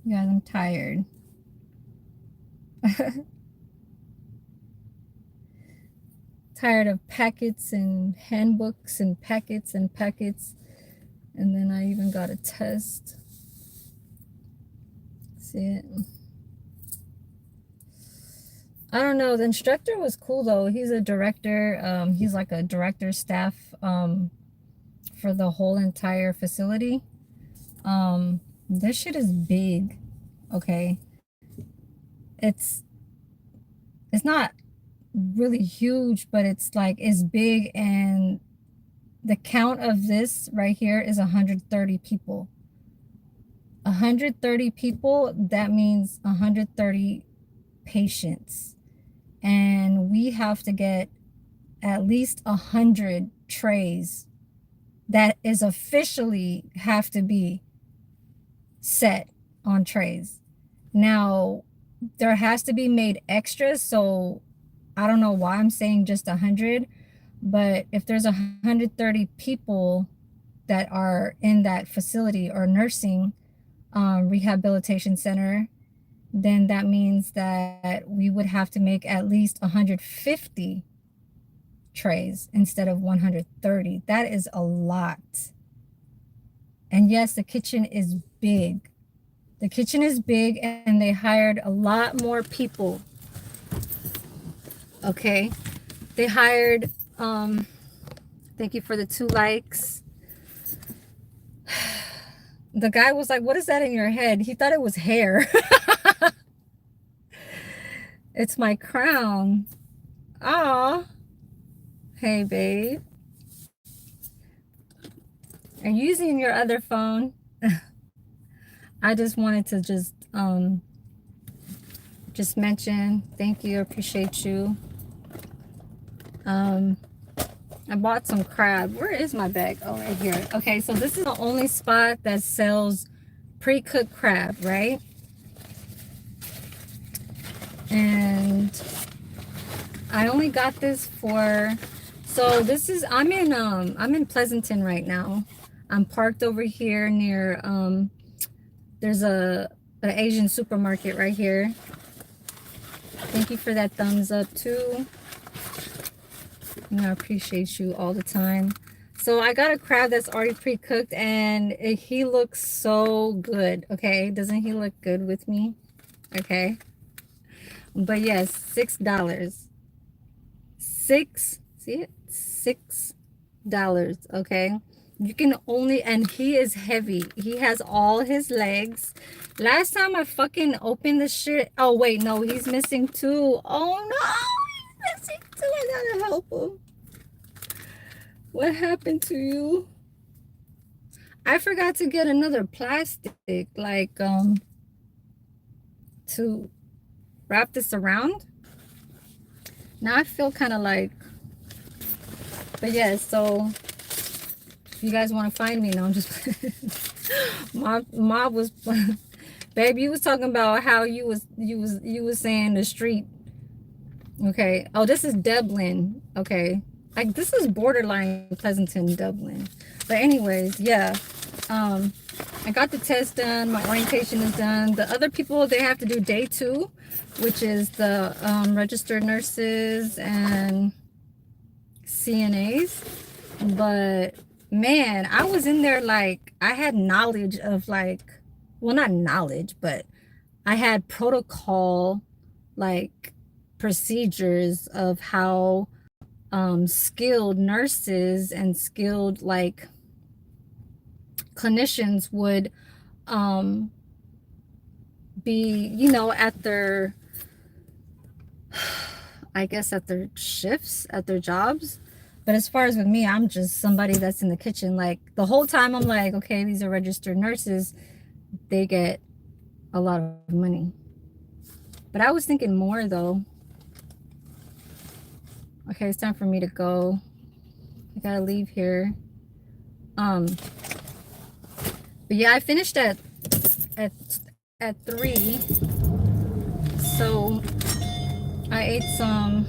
Guys, I'm tired. Tired of packets and handbooks and packets and packets. And then I even got a test. See it? I don't know. The instructor was cool though. He's a director. He's like a director staff for the whole entire facility. This shit is big. Okay. It's it's not really huge, but it's like it's big, and the count of this right here is 130 people. 130 people, that means 130 patients. And we have to get at least 100 trays that is officially have to be set on trays. Now, there has to be made extras, so I don't know why I'm saying just 100, but if there's 130 people that are in that facility or nursing rehabilitation center, then that means that we would have to make at least 150 trays instead of 130. That is a lot. And yes, the kitchen is big. The kitchen is big, and they hired a lot more people. Okay. They hired, thank you for the 2 likes. The guy was like, what is that in your head? He thought it was hair. It's my crown. Aw. Hey, babe. Are you using your other phone? I just wanted to just mention, thank you, appreciate you. I bought some crab. Where is my bag? Oh, right here. Okay, so this is the only spot that sells pre-cooked crab, right? And I only got this for, so this is, I'm in Pleasanton right now. I'm parked over here near there's an Asian supermarket right here. Thank you for that thumbs up too. And I appreciate you all the time. So I got a crab that's already pre-cooked, and he looks so good. Okay, doesn't he look good with me? Okay. But yes, $6. See it? $6. Okay. You can only, and he is heavy. He has all his legs. Last time I fucking opened the shit. Oh wait, no, he's missing 2. Oh no, he's missing 2. I gotta help him. What happened to you? I forgot to get another plastic, like to wrap this around. Now I feel kind of like, but yeah, so if you guys want to find me, no, I'm just Mob was babe, you was talking about how you was saying the street. Okay. Oh, this is Dublin. Okay. Like this is borderline Pleasanton, Dublin. But anyways, yeah. I got the test done. My orientation is done. The other people, they have to do day 2, which is the registered nurses and CNAs. But man, I was in there like I had knowledge of like, well, not knowledge, but I had protocol, like procedures of how skilled nurses and skilled like clinicians would be, you know, at their, I guess at their shifts, at their jobs. But as far as with me, I'm just somebody that's in the kitchen. Like the whole time I'm like, okay, these are registered nurses. They get a lot of money. But I was thinking more though. Okay, it's time for me to go. I gotta leave here. But yeah, I finished at 3. So I ate some,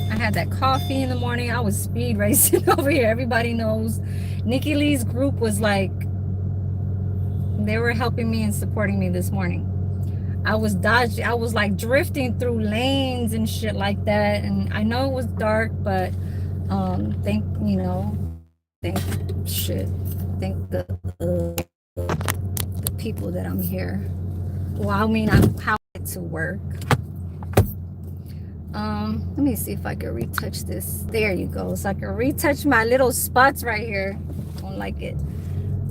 I had that coffee in the morning. I was speed racing over here. Everybody knows Nikki Lee's group was like, they were helping me and supporting me this morning. I was dodging, I was like drifting through lanes and shit like that. And I know it was dark, but thank, you know, thank shit. Thank the people that I'm here. Well, I mean, how I get to work. Let me see if I can retouch this. There you go. So I can retouch my little spots right here. Don't like it.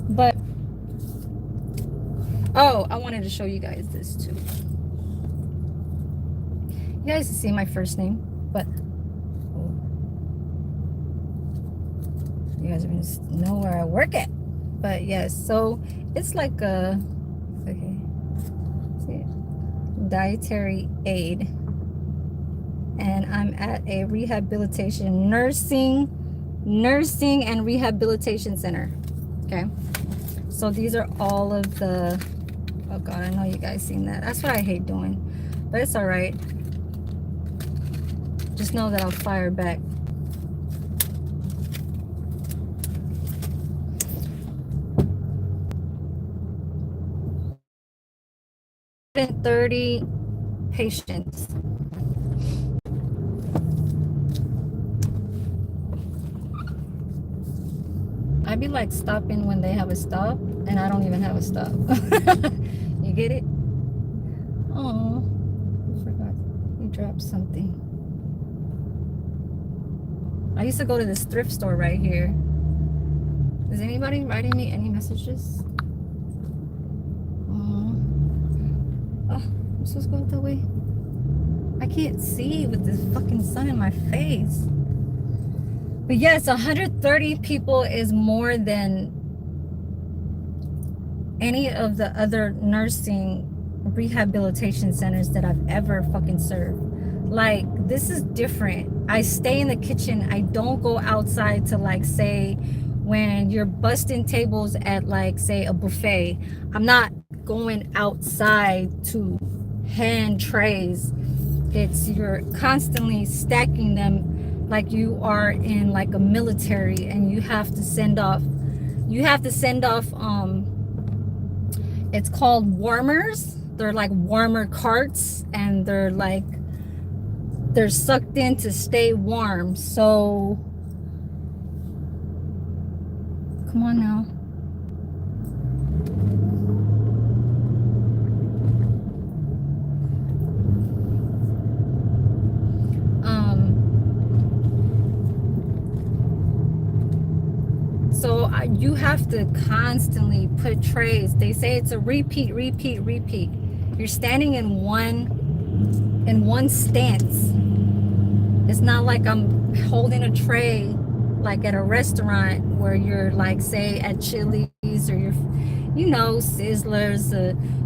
But oh, I wanted to show you guys this too. You guys see my first name, but you guys are gonna know where I work at. But yes, so it's like a okay, see, dietary aid, and I'm at a rehabilitation nursing and rehabilitation center. Okay, so these are all of the, oh god, I know you guys seen that. That's what I hate doing, but it's all right. Just know that I'll fire back. And 30 patients. I'd be like stopping when they have a stop, and I don't even have a stop. You get it? Oh, I forgot. You dropped something. I used to go to this thrift store right here. Is anybody writing me any messages? Oh, I'm supposed to go that way. I can't see with this fucking sun in my face. But yes, 130 people is more than any of the other nursing rehabilitation centers that I've ever fucking served. Like, this is different. I stay in the kitchen. I don't go outside to, like, say, when you're busting tables at, like, say, a buffet. I'm not going outside to hand trays. It's you're constantly stacking them like you are in like a military, and you have to send off it's called warmers. They're like warmer carts, and they're sucked in to stay warm. So come on now. So you have to constantly put trays. They say it's a repeat. You're standing in one stance. It's not like I'm holding a tray like at a restaurant where you're like, say, at Chili's, or you're, you know, Sizzlers,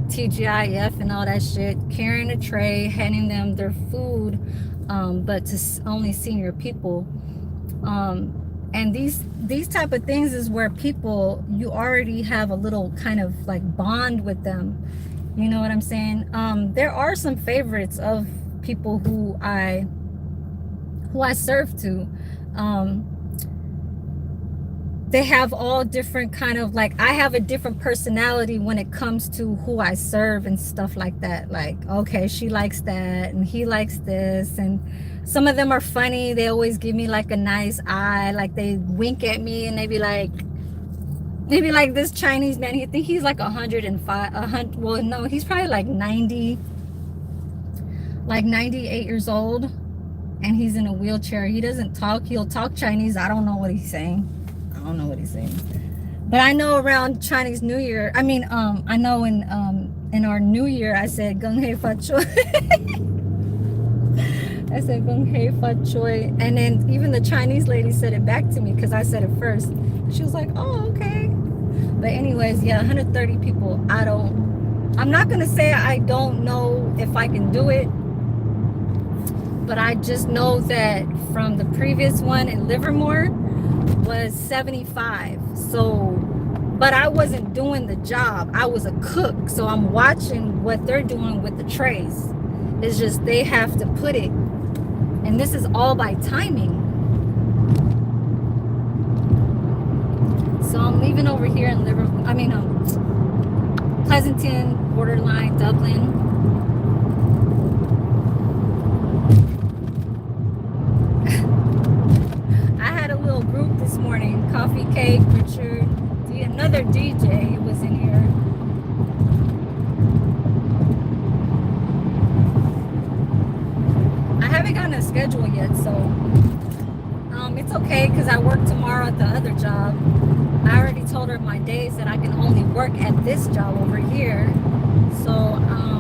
TGIF and all that shit, carrying a tray, handing them their food, but to only senior people. And these type of things is where people, you already have a little kind of like bond with them. You know what I'm saying? There are some favorites of people who I serve to. They have all different kind of, like, I have a different personality when it comes to who I serve and stuff like that. Like, okay, she likes that and he likes this, and some of them are funny. They always give me like a nice eye, like they wink at me, and they be like, maybe like this Chinese man, he think he's like 105, well, no, he's probably like 90, like 98 years old, and he's in a wheelchair. He doesn't talk. He'll talk Chinese. I don't know what he's saying. I don't know what he's saying, but I know around Chinese New Year, I mean, I know in our New Year, I said Gung Hei Fa Choi. I said Gung Hei Fa Choi, and then even the Chinese lady said it back to me because I said it first. She was like, oh, okay. But anyways, yeah, 130 people. I'm not gonna say I don't know if I can do it, but I just know that from the previous one in Livermore was 75. So, but I wasn't doing the job. I was a cook, so I'm watching what they're doing with the trays. It's just they have to put it, and this is all by timing. So I'm leaving over here in Livermore, Pleasanton, borderline Dublin. Richard, another DJ was in here. I haven't gotten a schedule yet, so it's okay because I work tomorrow at the other job. I already told her my days that I can only work at this job over here. So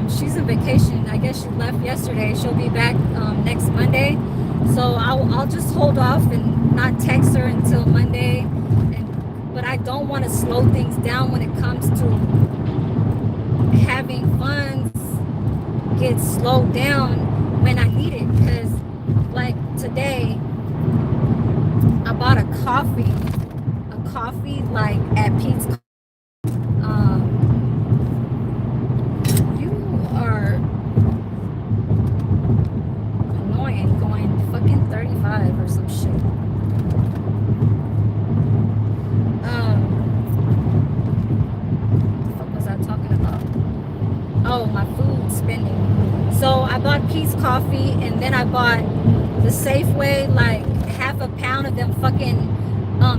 she's on vacation. I guess she left yesterday. She'll be back next Monday. So I'll just hold off and not text her until Monday. But I don't want to slow things down when it comes to having funds get slowed down when I need it. Because like today, I bought a coffee like at Pete's. You are annoying, going fucking 35 or some shit. What the fuck was I talking about? Oh, my food spending. So I bought Pete's coffee, and then I bought the Safeway, like half a pound of them fucking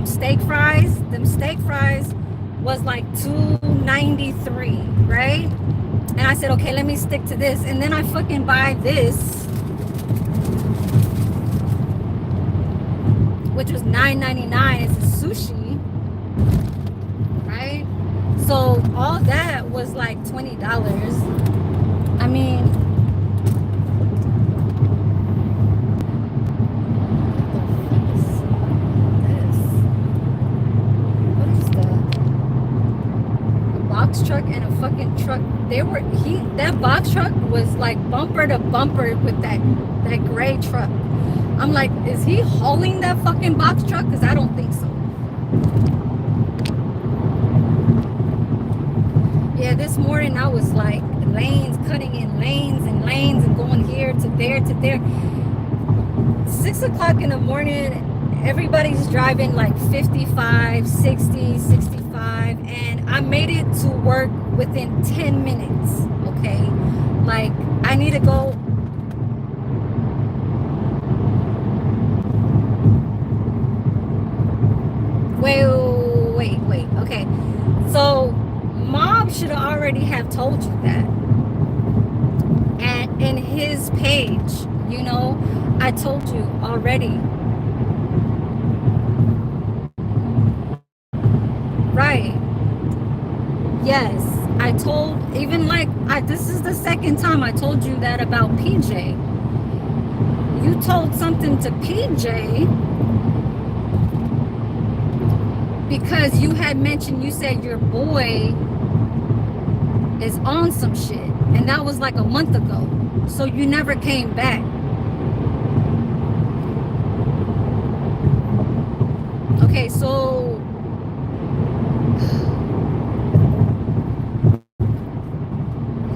steak fries. Them steak fries was like $2.93, right? And I said, okay, let me stick to this. And then I fucking buy this, which was $9.99. It's a sushi, right? So all that was like $20. I mean, truck and a fucking truck. That box truck was like bumper to bumper with that gray truck. I'm like, is he hauling that fucking box truck? Because I don't think so. Yeah, this morning I was like cutting in lanes and going here to there to there. 6 o'clock in the morning, everybody's driving like 55, 60, 65, and I made it to work within 10 minutes, okay? Like, I need to go. Wait, okay. So, Mob should already have told you that. And in his page, you know, I told you already. Right. Yes. I told, even like, this is the second time I told you that about PJ. You told something to PJ because you had mentioned, you said your boy is on some shit. And that was like a month ago. So you never came back. Okay, so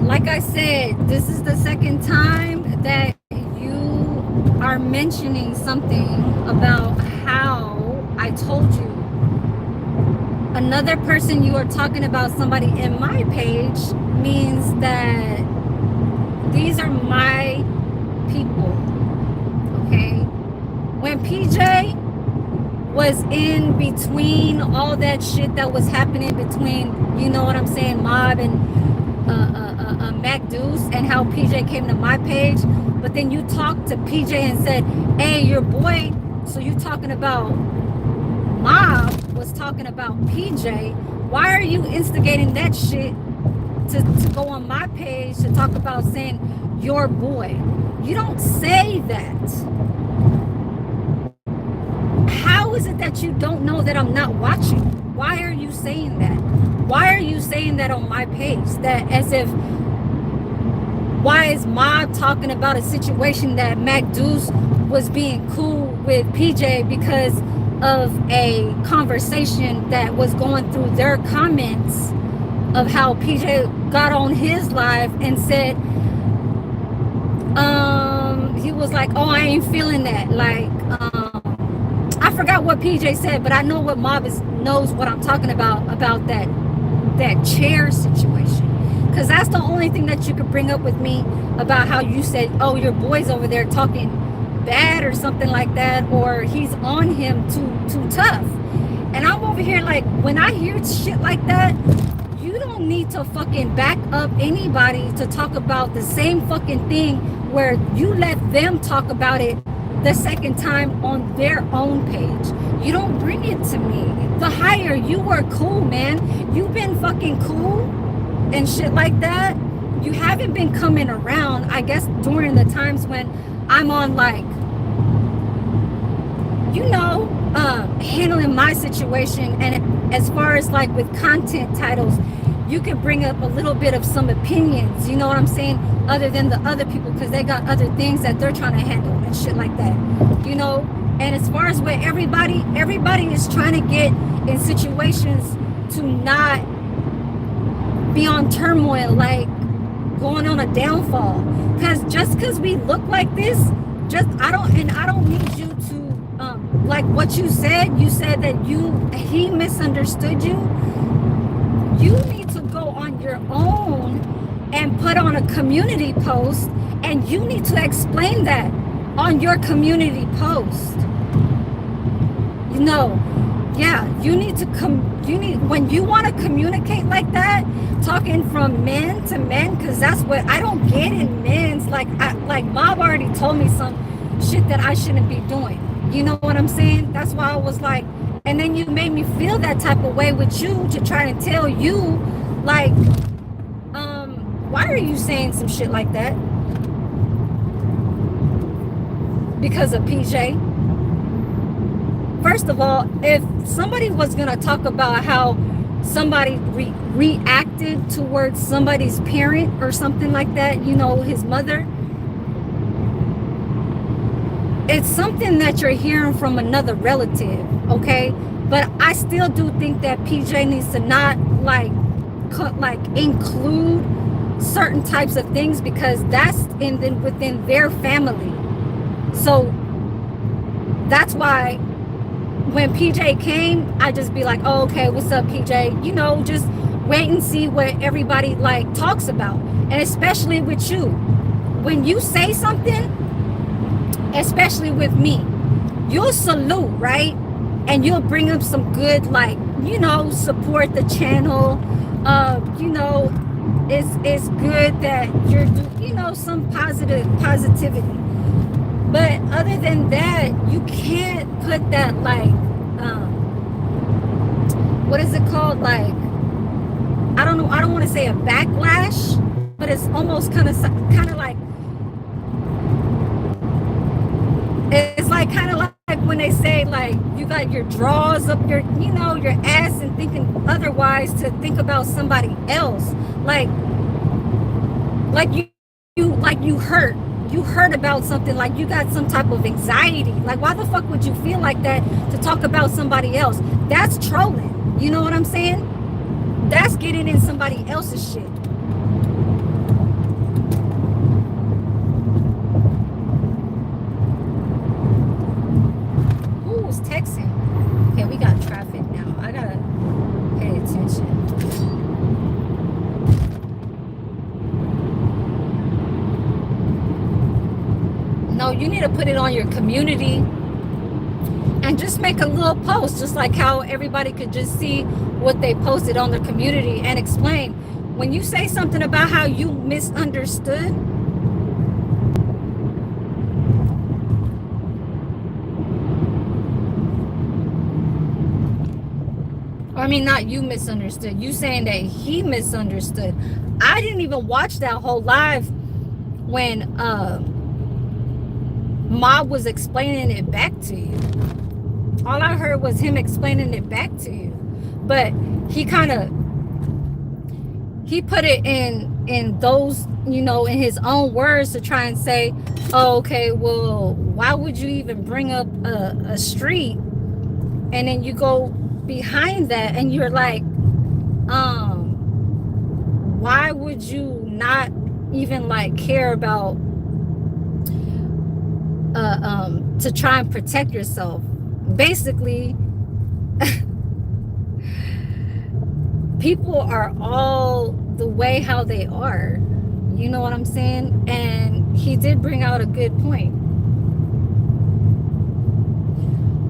like I said, this is the second time that you are mentioning something about how I told you. Another person you are talking about, somebody in my page, means that these are my people, okay? When PJ was in between all that shit that was happening between, you know what I'm saying, Mob and Mac Deuce, and how PJ came to my page, but then you talked to PJ and said, hey, your boy, so you talking about Mob was talking about PJ. Why are you instigating that shit to go on my page to talk about saying your boy? You don't say that. How is it that you don't know that I'm not watching? Why are you saying that? Why are you saying that on my page? That as if, why is Mob talking about a situation that Mac Deuce was being cool with PJ because of a conversation that was going through their comments of how PJ got on his live and said, he was like, oh, I ain't feeling that. Like, I forgot what PJ said, but I know what Mob knows what I'm talking about that chair situation. Because that's the only thing that you could bring up with me about how you said, oh, your boy's over there talking bad or something like that, or he's on him too tough. And I'm over here like, when I hear shit like that, you don't need to fucking back up anybody to talk about the same fucking thing where you let them talk about it the second time on their own page. You don't bring it to me. The higher you were cool, man. You've been fucking cool and shit like that. You haven't been coming around, I guess, during the times when I'm on like, you know, handling my situation. And as far as like with content titles, you can bring up a little bit of some opinions, you know what I'm saying, other than the other people, because they got other things that they're trying to handle and shit like that, you know. And as far as where everybody is trying to get in situations to not be on turmoil, like going on a downfall, because just because we look like this, I don't need you to like what you said that he misunderstood you. You need to go on your own and put on a community post, and you need to explain that on your community post. You know, yeah, you need to when you want to communicate like that, talking from men to men, because that's what I don't get in men's, like Bob already told me some shit that I shouldn't be doing. You know what I'm saying? That's why I was like, and then you made me feel that type of way with you to try to tell you, like, why are you saying some shit like that? Because of PJ. First of all, if somebody was gonna talk about how somebody reacted towards somebody's parent or something like that, you know, his mother, it's something that you're hearing from another relative, okay? But I still do think that PJ needs to not like include certain types of things, because that's within their family. So that's why when PJ came, I just be like, oh, okay, what's up, PJ? You know, just wait and see what everybody like talks about. And especially with you, when you say something, especially with me, you'll salute, right? And you'll bring up some good, like, you know, support the channel. You know, it's good that you're, you know, some positivity. But other than that, you can't put that like, what is it called? Like, I don't know. I don't want to say a backlash, but it's almost kind of like, it's like kind of like when they say like you got your drawers up your, you know, your ass and thinking otherwise to think about somebody else, like you hurt about something, like you got some type of anxiety. Like, why the fuck would you feel like that to talk about somebody else? That's trolling. You know what I'm saying? That's getting in somebody else's shit. Who's texting? Okay, we got traffic now. I gotta pay attention. No, you need to put it on your community and just make a little post, just like how everybody could just see what they posted on their community and explain. When you say something about how you misunderstood, I mean, not you misunderstood, you saying that he misunderstood. I didn't even watch that whole live when Mob was explaining it back to you. All I heard was him explaining it back to you. But he put it in those, you know, in his own words to try and say, oh, okay, well, why would you even bring up a street? And then you go behind that and you're like, why would you not even like care about to try and protect yourself? Basically, people are all the way how they are. You know what I'm saying? And he did bring out a good point.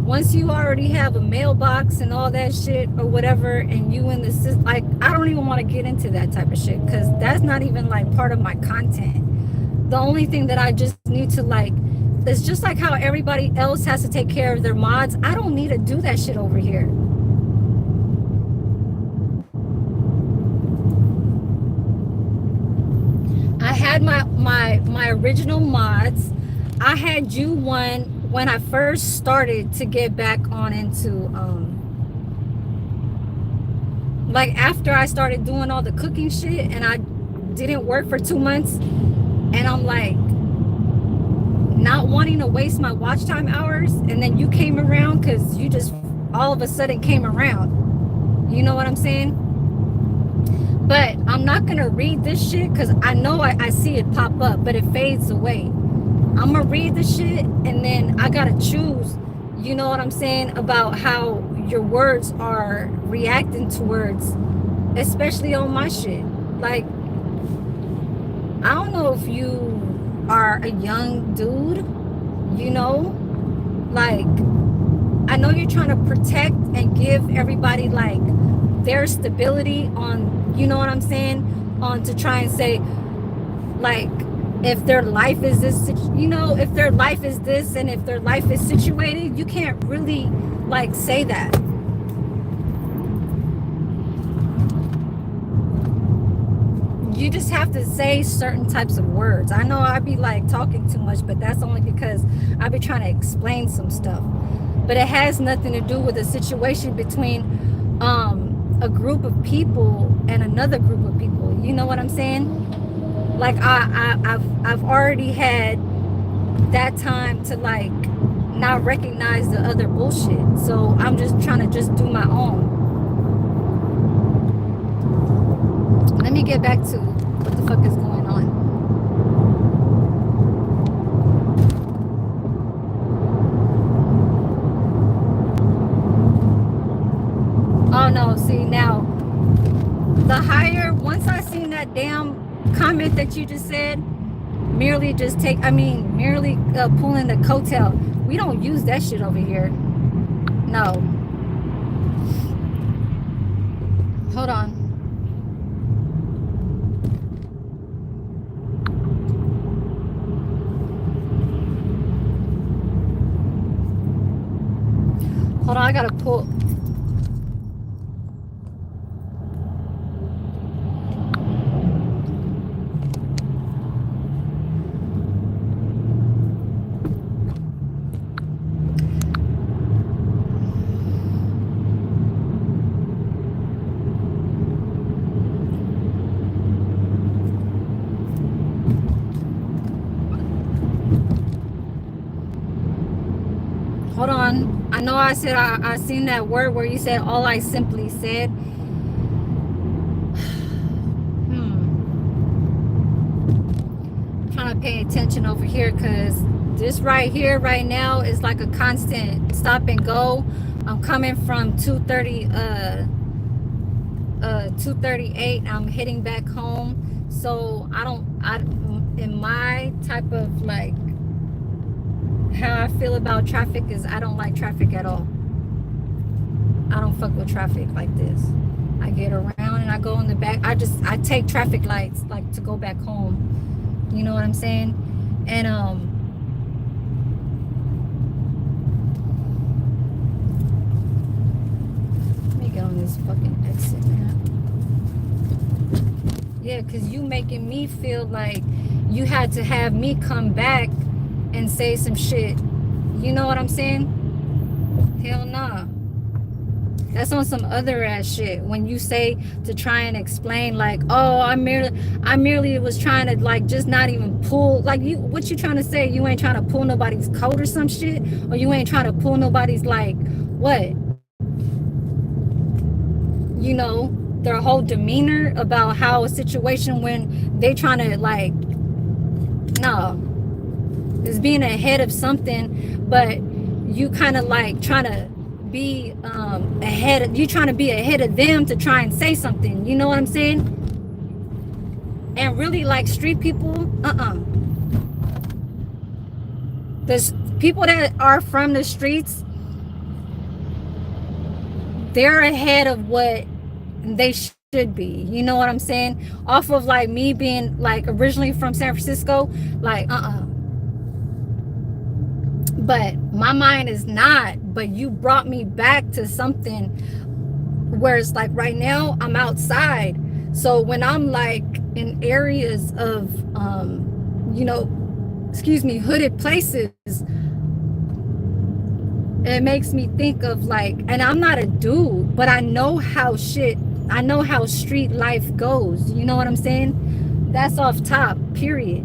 once you already have a mailbox and all that shit or whatever, and you in the system, like, I don't even want to get into that type of shit because that's not even like part of my content. The only thing that I just need to like, it's just like how everybody else has to take care of their mods. I don't need to do that shit over here. I had my original mods. I had you one when I first started to get back on into like after I started doing all the cooking shit and I didn't work for 2 months, and I'm like not wanting to waste my watch time hours, and then you came around because you just all of a sudden came around. You know what I'm saying? But I'm not gonna read this shit because I know I see it pop up, but it fades away. I'm gonna read the shit and then I gotta choose, you know what I'm saying, about how your words are reacting towards, especially on my shit. Like, I don't know if you are a young dude, you know, like, I know you're trying to protect and give everybody like their stability on, you know what I'm saying, on to try and say like if their life is this, you know, if their life is this and if their life is situated, you can't really like say that. You just have to say certain types of words. I know I be like talking too much, but that's only because I be trying to explain some stuff. But it has nothing to do with a situation between a group of people and another group of people. You know what I'm saying? Like I've already had that time to like not recognize the other bullshit. So I'm just trying to just do my own. Let me get back to what the fuck is going on. Oh no, see now, the higher, once I seen that damn comment that you just said, merely pulling the coattail. We don't use that shit over here. No. Hold on. Hold on, I gotta pull. Hold on. I know I said I seen that word where you said all I simply said. I'm trying to pay attention over here because this right here right now is like a constant stop and go. I'm coming from 238. I'm heading back home. So in my type of like how I feel about traffic is I don't like traffic at all. I don't fuck with traffic like this. I get around and I go in the back. I take traffic lights like to go back home. You know what I'm saying? And let me get on this fucking exit, man. Yeah, because you making me feel like you had to have me come back and say some shit. You know what I'm saying? Hell nah. That's on some other ass shit. When you say to try and explain like, oh, I merely was trying to like just not even pull, like, you, what you trying to say? You ain't trying to pull nobody's coat or some shit, or you ain't trying to pull nobody's like what? You know, their whole demeanor about how a situation when they trying to like, no. Is being ahead of something, but you kind of like trying to be ahead. You trying to be ahead of them to try and say something. You know what I'm saying? And really, like street people, There's people that are from the streets. they're ahead of what they should be. You know what I'm saying? Off of like me being like originally from San Francisco, like but my mind is not. But you brought me back to something where it's like right now I'm outside. So when I'm like in areas of you know, excuse me, hooded places, it makes me think of like, and I'm not a dude, but I know how street life goes. You know what I'm saying? That's off top, period.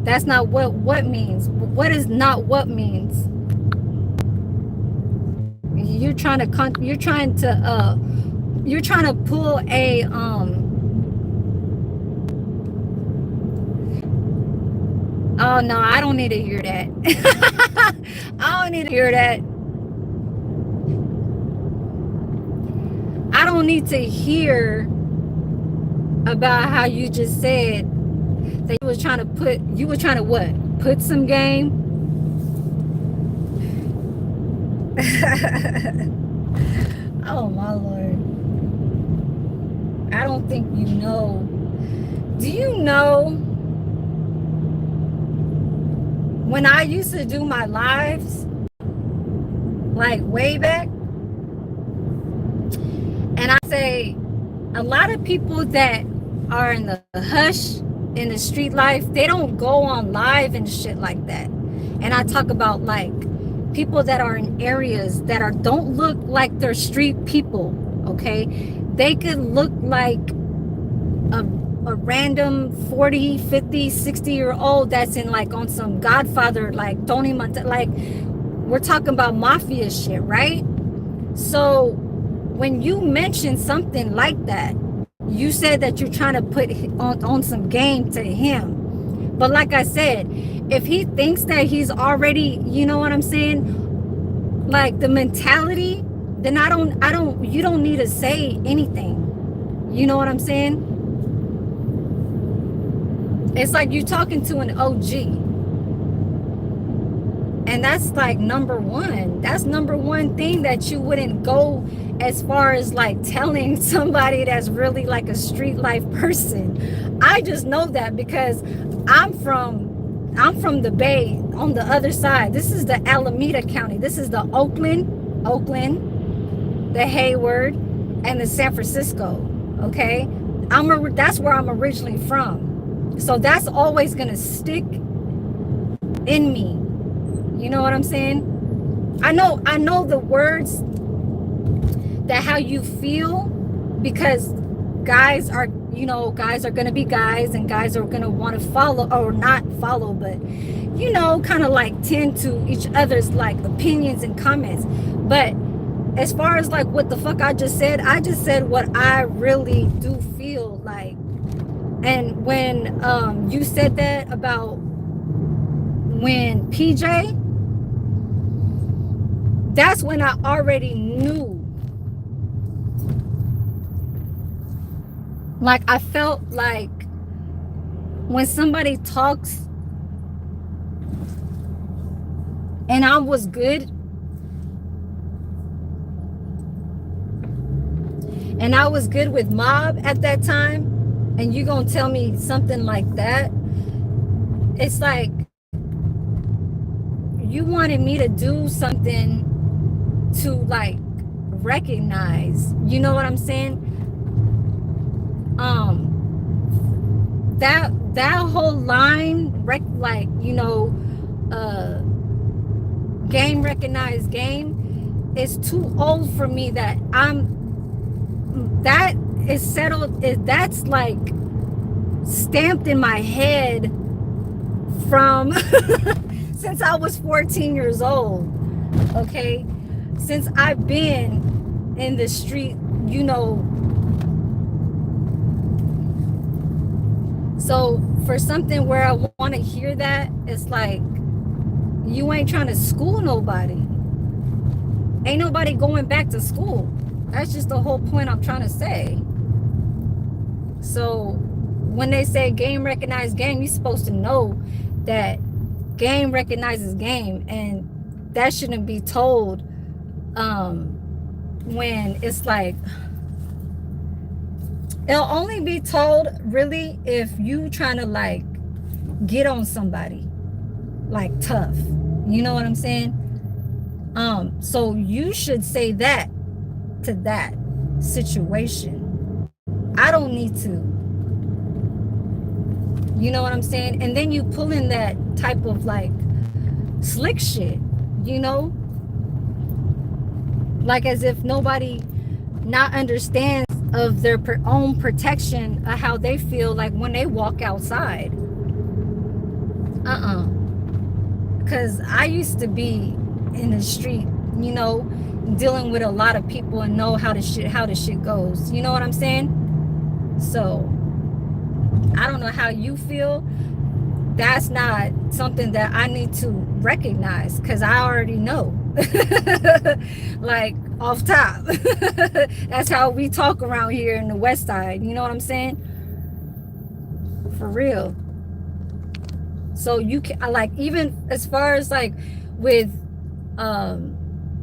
That's not what means. What is not what means? You're trying to pull a oh no, I don't need to hear that. I don't need to hear that. I don't need to hear about how you just said that you were trying to what? Put some game? Oh my Lord. I don't think you know. Do you know when I used to do my lives, like way back, and I say a lot of people that are in the hush in the street life, they don't go on live and shit like that. And I talk about like people that are in areas that don't look like they're street people, okay? They could look like a random 40, 50, 60-year-old that's in like on some Godfather, like Tony Montana, like we're talking about mafia shit, right? So when you mention something like that, you said that you're trying to put on some game to him. But like I said, if he thinks that he's already, you know what I'm saying, like the mentality, then you don't need to say anything. You know what I'm saying? It's like you talking to an OG. And that's like number one. That's number one thing that you wouldn't go as far as like telling somebody that's really like a street life person. I just know that because I'm from the Bay on the other side. This is the Alameda County. This is the Oakland, the Hayward, and the San Francisco. Okay, that's where I'm originally from. So that's always gonna stick in me. You know what I'm saying? I know the words that how you feel, because guys are going to be guys, and guys are going to want to follow or not follow, but you know, kind of like tend to each other's like opinions and comments. But as far as like what the fuck I just said what I really do feel like. And when you said that about when PJ, that's when I already knew. Like I felt like when somebody talks and I was good and I was good with Mob at that time, and you gonna tell me something like that, it's like you wanted me to do something to like recognize, you know what I'm saying? That whole line, like, you know, game recognized game, is too old for me. That is settled. That's like stamped in my head from since I was 14 years old. Okay, since I've been in the street, you know. So for something where I want to hear that, it's like you ain't trying to school nobody. Ain't nobody going back to school. That's just the whole point I'm trying to say. So when they say game recognizes game, you're supposed to know that game recognizes game, and that shouldn't be told when it's like, it'll only be told really if you trying to like get on somebody like tough. You know what I'm saying? So you should say that to that situation. I don't need to. You know what I'm saying? And then you pull in that type of like slick shit, you know? Like as if nobody not understands of their own protection of how they feel like when they walk outside. Because I used to be in the street, you know, dealing with a lot of people and know how the shit goes. You know what I'm saying? So I don't know how you feel. That's not something that I need to recognize because I already know. Like off top. That's how we talk around here in the West Side. You know what I'm saying? For real. So you can like, even as far as like with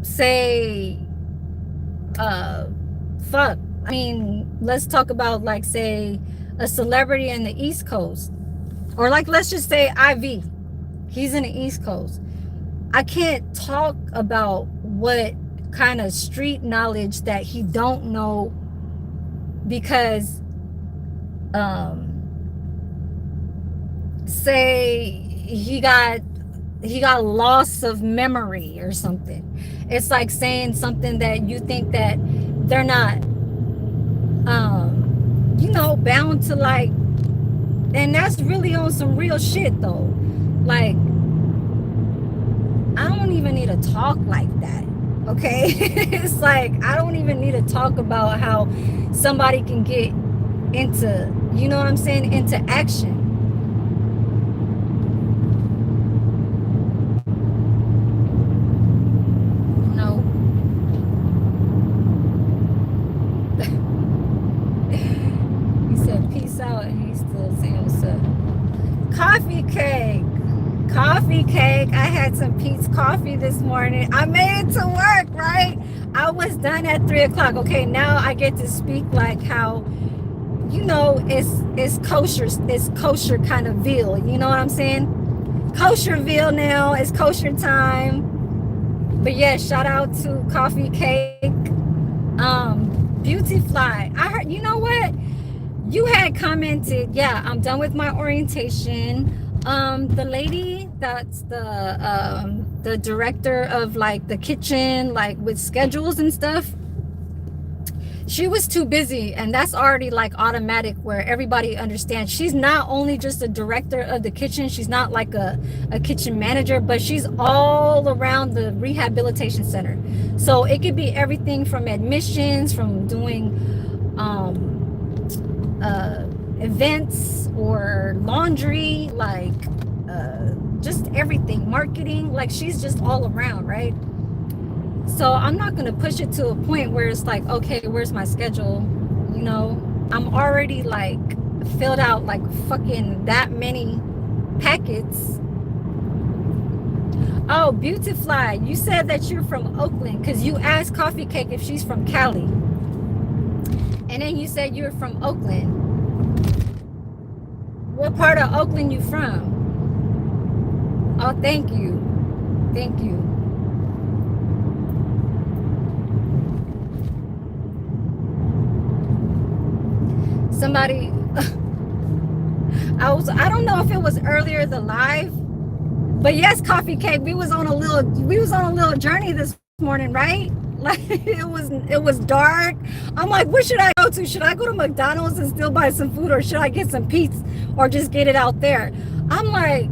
say fuck, I mean, let's talk about like say a celebrity in the East Coast, or like let's just say IV, he's in the East Coast. I can't talk about what kind of street knowledge that he don't know because say he got loss of memory or something. It's like saying something that you think that they're not you know, bound to like, and that's really on some real shit though. Like I don't even need to talk like that, okay? It's like I don't even need to talk about how somebody can get into, you know what I'm saying, into action. No. He said peace out and he's still saying what's up. Coffee cake. Coffee cake. I had some Pete's coffee this morning. I made it to work, right? I was done at 3 o'clock. Okay, now I get to speak like how, you know, it's kosher kind of veal. You know what I'm saying? Kosher veal now. It's kosher time. But yeah, shout out to Coffee Cake. Beautyfly. I heard, you know what? You had commented, yeah, I'm done with my orientation. The lady that's the director of like the kitchen, like with schedules and stuff, she was too busy, and that's already like automatic where everybody understands she's not only just a director of the kitchen, she's not like a kitchen manager, but she's all around the rehabilitation center. So it could be everything from admissions, from doing events or laundry, like just everything, marketing, like she's just all around, right? So I'm not going to push it to a point where it's like, okay, where's my schedule? You know, I'm already like filled out like fucking that many packets. Oh, Beautyfly, you said that you're from Oakland because you asked Coffee Cake if she's from Cali. And then you said you're from Oakland. What part of Oakland you from? Oh, thank you. Thank you. Somebody, I don't know if it was earlier the live, but yes, Coffee Cake, we was on a little journey this morning, right? Like it was dark. I'm like, what should I go to? Should I go to McDonald's and still buy some food, or should I get some pizza or just get it out there? I'm like,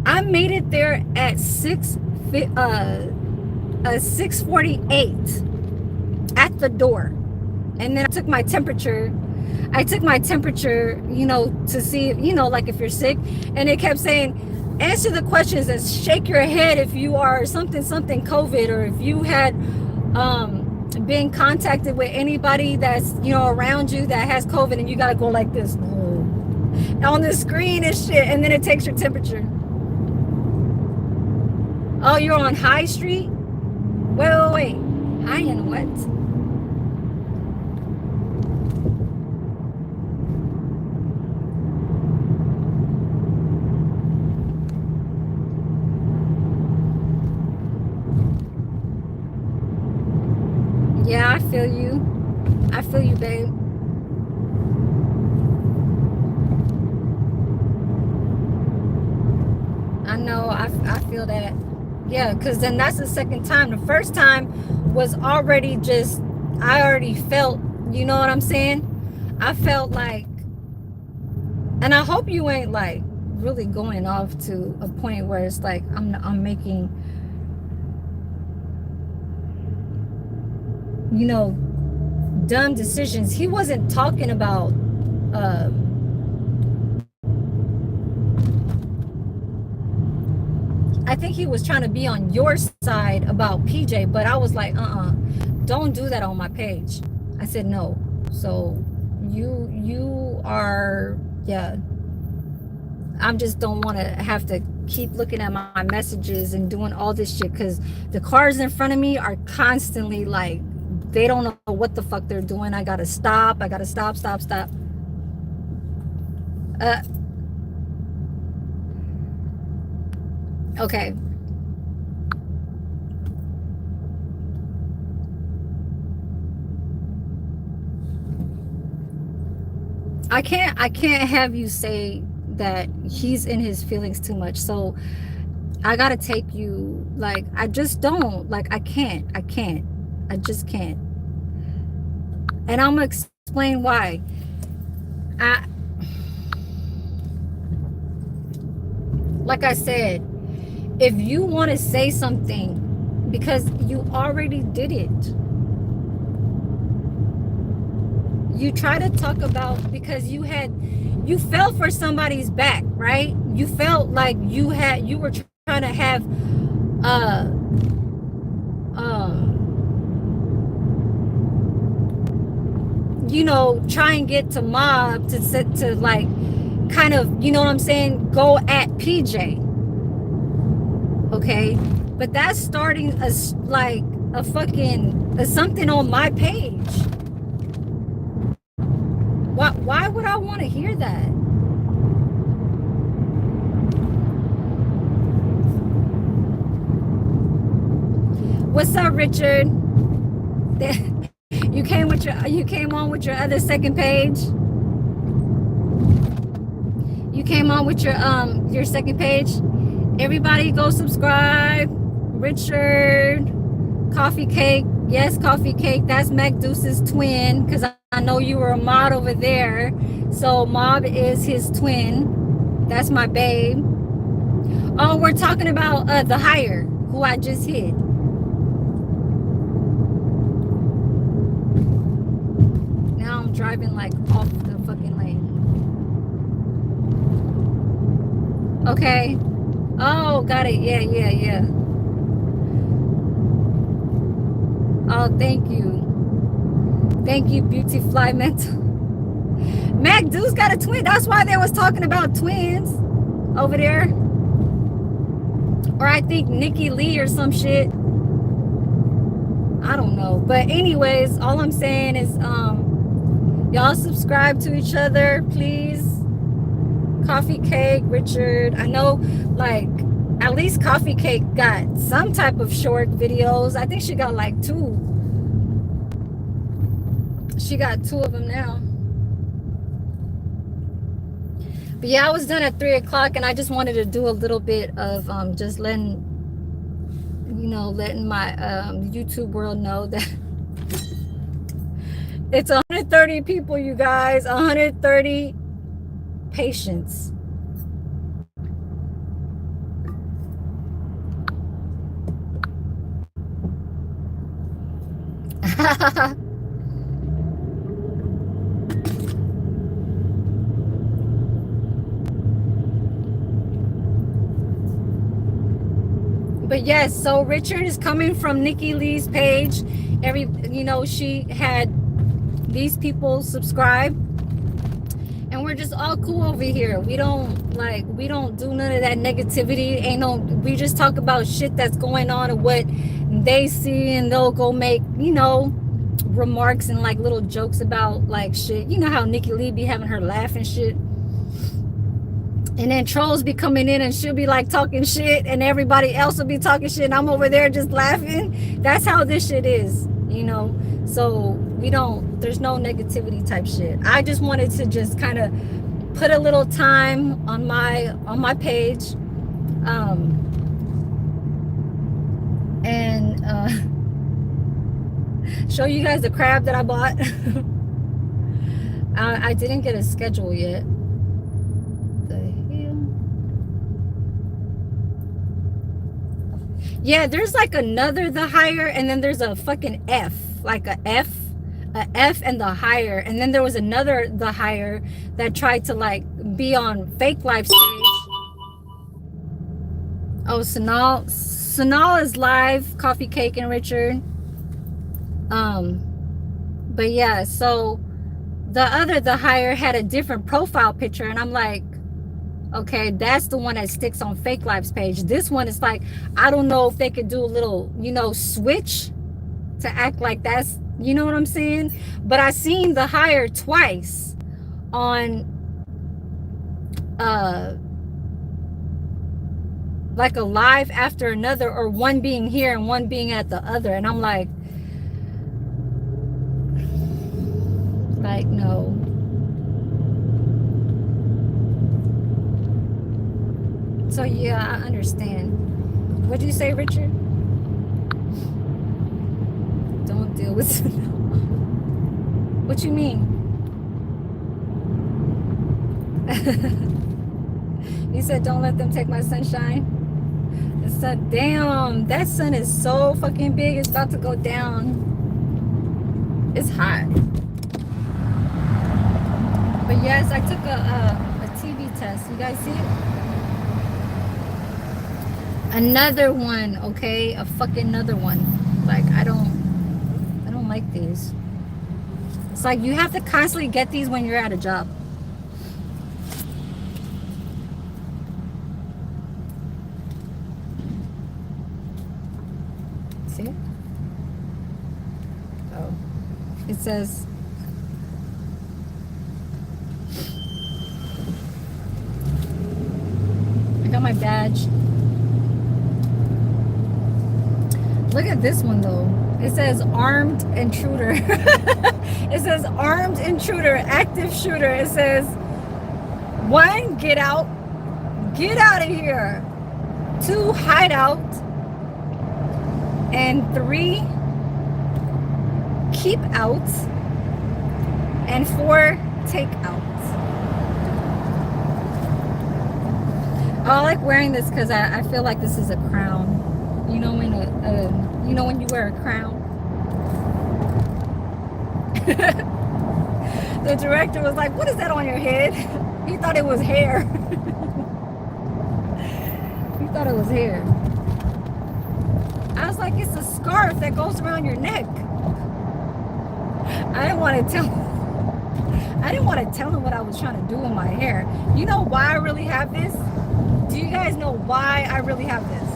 I made it there at 6:48 at the door, and then I took my temperature, you know, to see, you know, like if you're sick, and it kept saying, answer the questions and shake your head if you are something COVID, or if you had been contacted with anybody that's, you know, around you that has COVID, and you got to go like this on the screen and shit, and then it takes your temperature. Oh, you're on High Street? Wait. High in what? Yeah, I feel you. I feel you, babe. I know, I feel that. Yeah, because then that's the second time. The first time was already just, I already felt, you know what I'm saying? I felt like, and I hope you ain't like really going off to a point where it's like I'm making, you know, dumb decisions. He wasn't talking about I think he was trying to be on your side about PJ, but I was like, don't do that on my page. I said no. So you are, yeah. I just don't want to have to keep looking at my messages and doing all this shit, because the cars in front of me are constantly like, they don't know what the fuck they're doing. I gotta stop. Stop. Okay. I can't have you say that he's in his feelings too much. So I gotta take you, like, I just don't, like, I just can't. And I'm gonna explain why. Like I said, if you want to say something, because you already did it, you try to talk about, because you fell for somebody's back, right? You felt like you were trying to have you know, try and get to Mob to like kind of, you know what I'm saying, go at PJ. Okay, but that's starting as like a fucking something on my page. Why would I want to hear that? What's up, Richard? You came on with your other second page. You came on with your second page. Everybody go subscribe. Richard, Coffee Cake. Yes, Coffee Cake. That's Mac Deuce's twin, because I know you were a mod over there. So Mob is his twin. That's my babe. Oh, we're talking about the hire, who I just hit. Now I'm driving like off the fucking lane. Okay. Oh, got it. Yeah. Oh, thank you. Thank you, Beauty Fly Mental. Mac Deuce got a twin. That's why they was talking about twins over there. Or I think Nikki Lee or some shit. I don't know. But anyways, all I'm saying is y'all subscribe to each other, please. Coffee Cake, Richard. I know, like, at least Coffee Cake got some type of short videos. I think she got like 2. She got 2 of them now. But yeah, I was done at 3 o'clock, and I just wanted to do a little bit of just letting my YouTube world know that it's 130 people, you guys. 130 patients. But yes, so Richard is coming from Nikki Lee's page. She had these people subscribe, and we're just all cool over here. We don't do none of that negativity. We just talk about shit that's going on and what they see, and they'll go make, remarks and like little jokes about like shit. You know how Nikki Lee be having her laugh and shit. And then trolls be coming in and she'll be like talking shit and everybody else will be talking shit and I'm over there just laughing. That's how this shit is, So there's no negativity type shit. I just wanted to just kind of put a little time on my page. And show you guys the crab that I bought. I didn't get a schedule yet. Yeah, there's like another the higher, and then there's a fucking F, like a F and the higher, and then there was another the higher that tried to like be on Fake Life's page. Oh, Sanal is live, Coffee Cake and Richard. But yeah, so the higher had a different profile picture, and I'm like, okay, that's the one that sticks on Fake Life's page. This one is like, I don't know if they could do a little, switch to act like that's, you know what I'm saying? But I seen the higher twice on like a live after another, or one being here and one being at the other, and I'm like no. So yeah, I understand. What'd you say, Richard? Don't deal with what you mean? You said don't let them take my sunshine. The sun, damn, that sun is so fucking big, it's about to go down. It's hot. But yes, I took a TB test. You guys see it? Another one, okay? A fucking another one. Like, I don't like these. It's like you have to constantly get these when you're at a job. See it? Oh. It says I got my badge. Look at this one though. It says armed intruder. It says armed intruder, active shooter. It says 1, get out of here. 2, hide out. And 3, keep out. And 4, take out. I like wearing this because I feel like this is a crown. When you wear a crown. The director was like, what is that on your head? He thought it was hair. He thought it was hair. I was like, it's a scarf that goes around your neck. I didn't want to tell him what I was trying to do with my hair. You know why I really have this? Do you guys know why I really have this?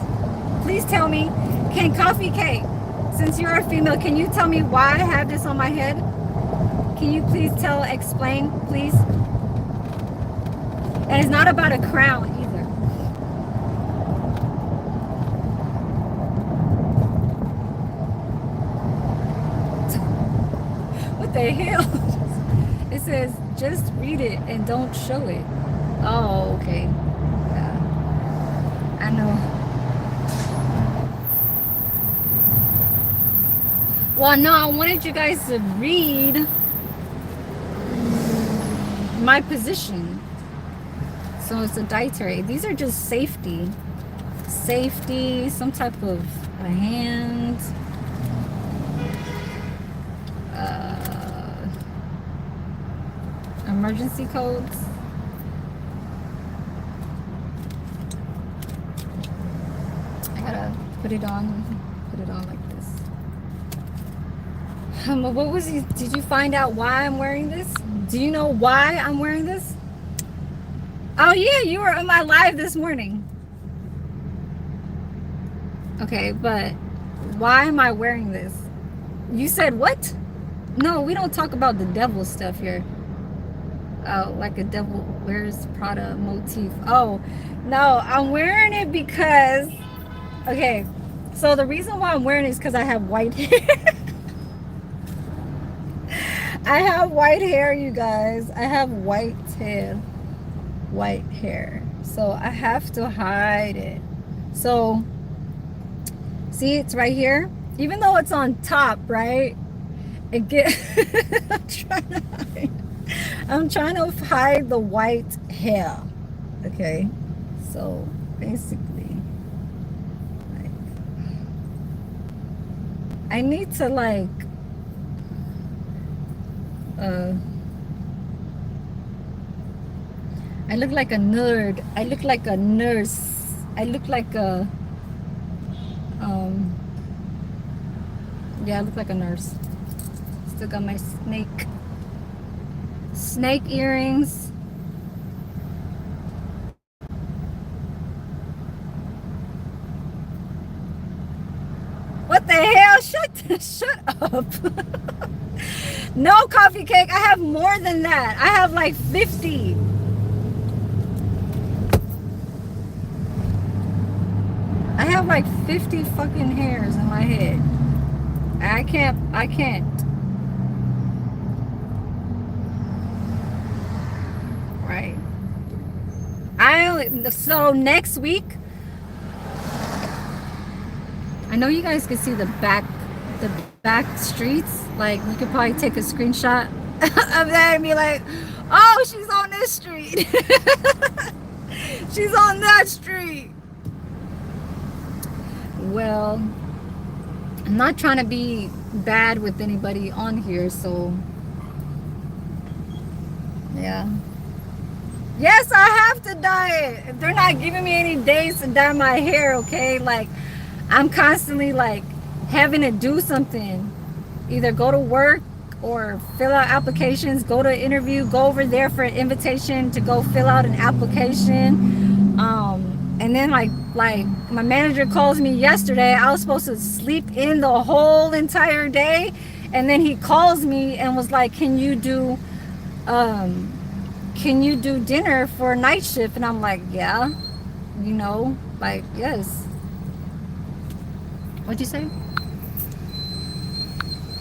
Please tell me. Can Coffee Cake, since you're a female, can you tell me why I have this on my head? Can you please explain, please? And it's not about a crown either. What the hell? It says, just read it and don't show it. Oh, okay. Yeah. I know. Well, no, I wanted you guys to read my position. So it's a dietary. These are just safety. Safety, some type of a hand. Emergency codes. I gotta put it on like this. What was he? Did you find out why I'm wearing this? Do you know why I'm wearing this? Oh yeah, you were on my live this morning. Okay, but why am I wearing this? You said what? No, we don't talk about the devil stuff here. Oh, like a devil wears Prada motif. Oh, no, I'm wearing it because, okay, so the reason why I'm wearing it is because I have white hair. I have white hair, you guys. I have white hair. So I have to hide it. So, see, it's right here. Even though it's on top, right? It get I'm trying to hide the white hair. Okay. So basically, like, I need to like I look like a nerd. I look like a nurse. I look like a yeah, I look like a nurse. Still got my snake earrings. What the hell? Shut up. No, coffee cake. I have more than that. I have like 50. I have like 50 fucking hairs in my head. I can't. Right. So next week, I know you guys can see the back streets. Like, you could probably take a screenshot of that and be like, oh, she's on this street. She's on that street. Well, I'm not trying to be bad with anybody on here, so yeah. Yes, I have to dye it. They're not giving me any days to dye my hair, okay? Like, I'm constantly like having to do something. Either go to work or fill out applications, go to an interview, go over there for an invitation to go fill out an application. And then like my manager calls me yesterday. I was supposed to sleep in the whole entire day. And then he calls me and was like, can you do dinner for a night shift? And I'm like, yeah, like, yes. What'd you say?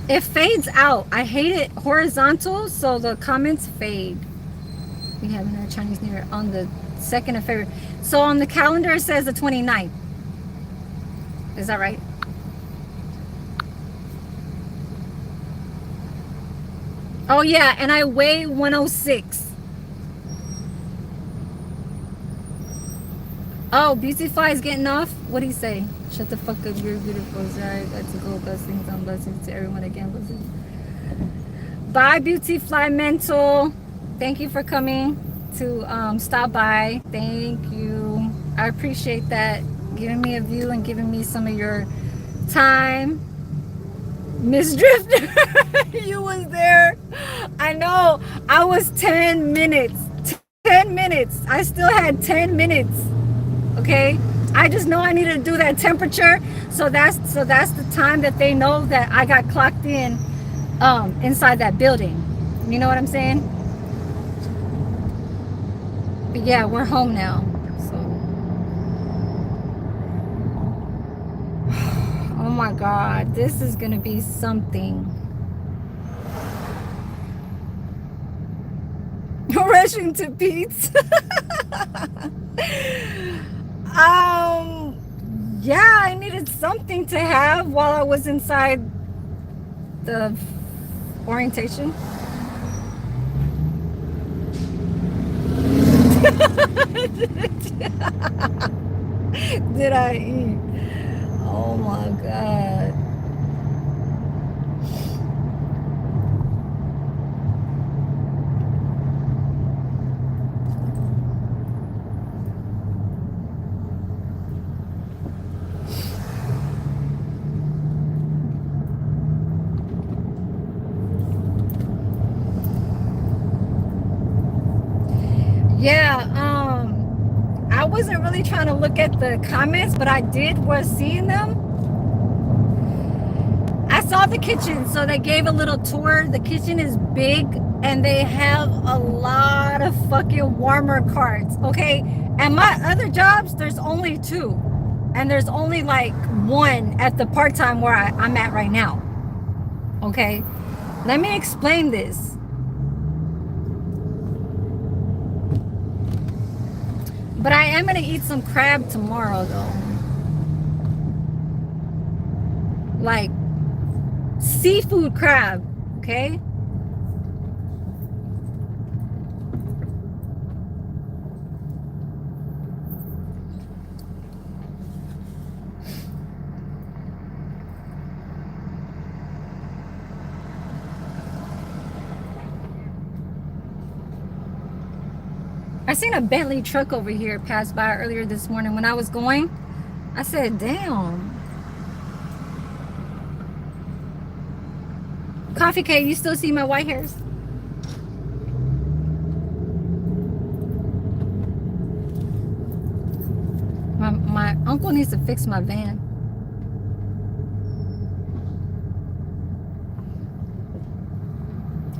It fades out. I hate it horizontal, so the comments fade. We have our Chinese New Year on the 2nd of February. So on the calendar it says the 29th. Is that right? Oh yeah, and I weigh 106. Oh, Beautifly is getting off? What'd he say? Shut the fuck up, you're beautiful. Sorry, I got to go. Blessings on blessings to everyone again. Blessings. Bye, Beautifly Mental. Thank you for coming to stop by. Thank you. I appreciate that. Giving me a view and giving me some of your time. Miss Drifter, you was there. I know. I was 10 minutes. 10 minutes. I still had 10 minutes. Okay, I just know I need to do that temperature, so that's the time that they know that I got clocked in inside that building. You know what I'm saying? But yeah, we're home now. So oh my god, this is gonna be something. Rushing to Pete's. Yeah, I needed something to have while I was inside the orientation. Did I eat? Oh my god. Yeah, I wasn't really trying to look at the comments, but I was seeing them. I saw the kitchen, so they gave a little tour. The kitchen is big and they have a lot of fucking warmer carts, okay? And my other jobs, there's only 2. And there's only like 1 at the part-time where I'm at right now. Okay? Let me explain this. But I am gonna eat some crab tomorrow though. Like seafood crab, okay? I seen a Bentley truck over here pass by earlier this morning when I was going. I said, damn. Coffee Cake, you still see my white hairs? My uncle needs to fix my van.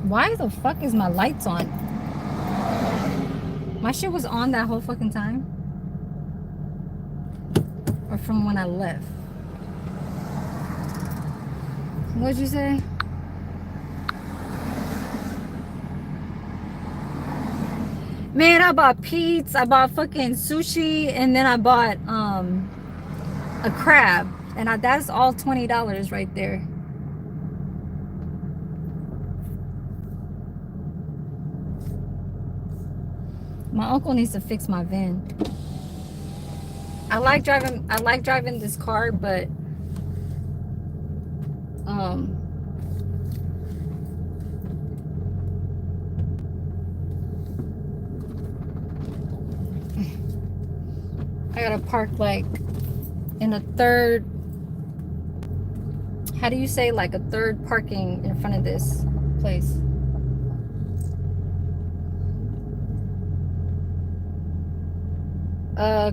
Why the fuck is my lights on? My shit was on that whole fucking time? Or from when I left? What'd you say? Man, I bought pizza, I bought fucking sushi, and then I bought a crab. And that's all $20 right there. My uncle needs to fix my van. I like driving this car, but I gotta park like in a third, how do you say, like a third parking in front of this place.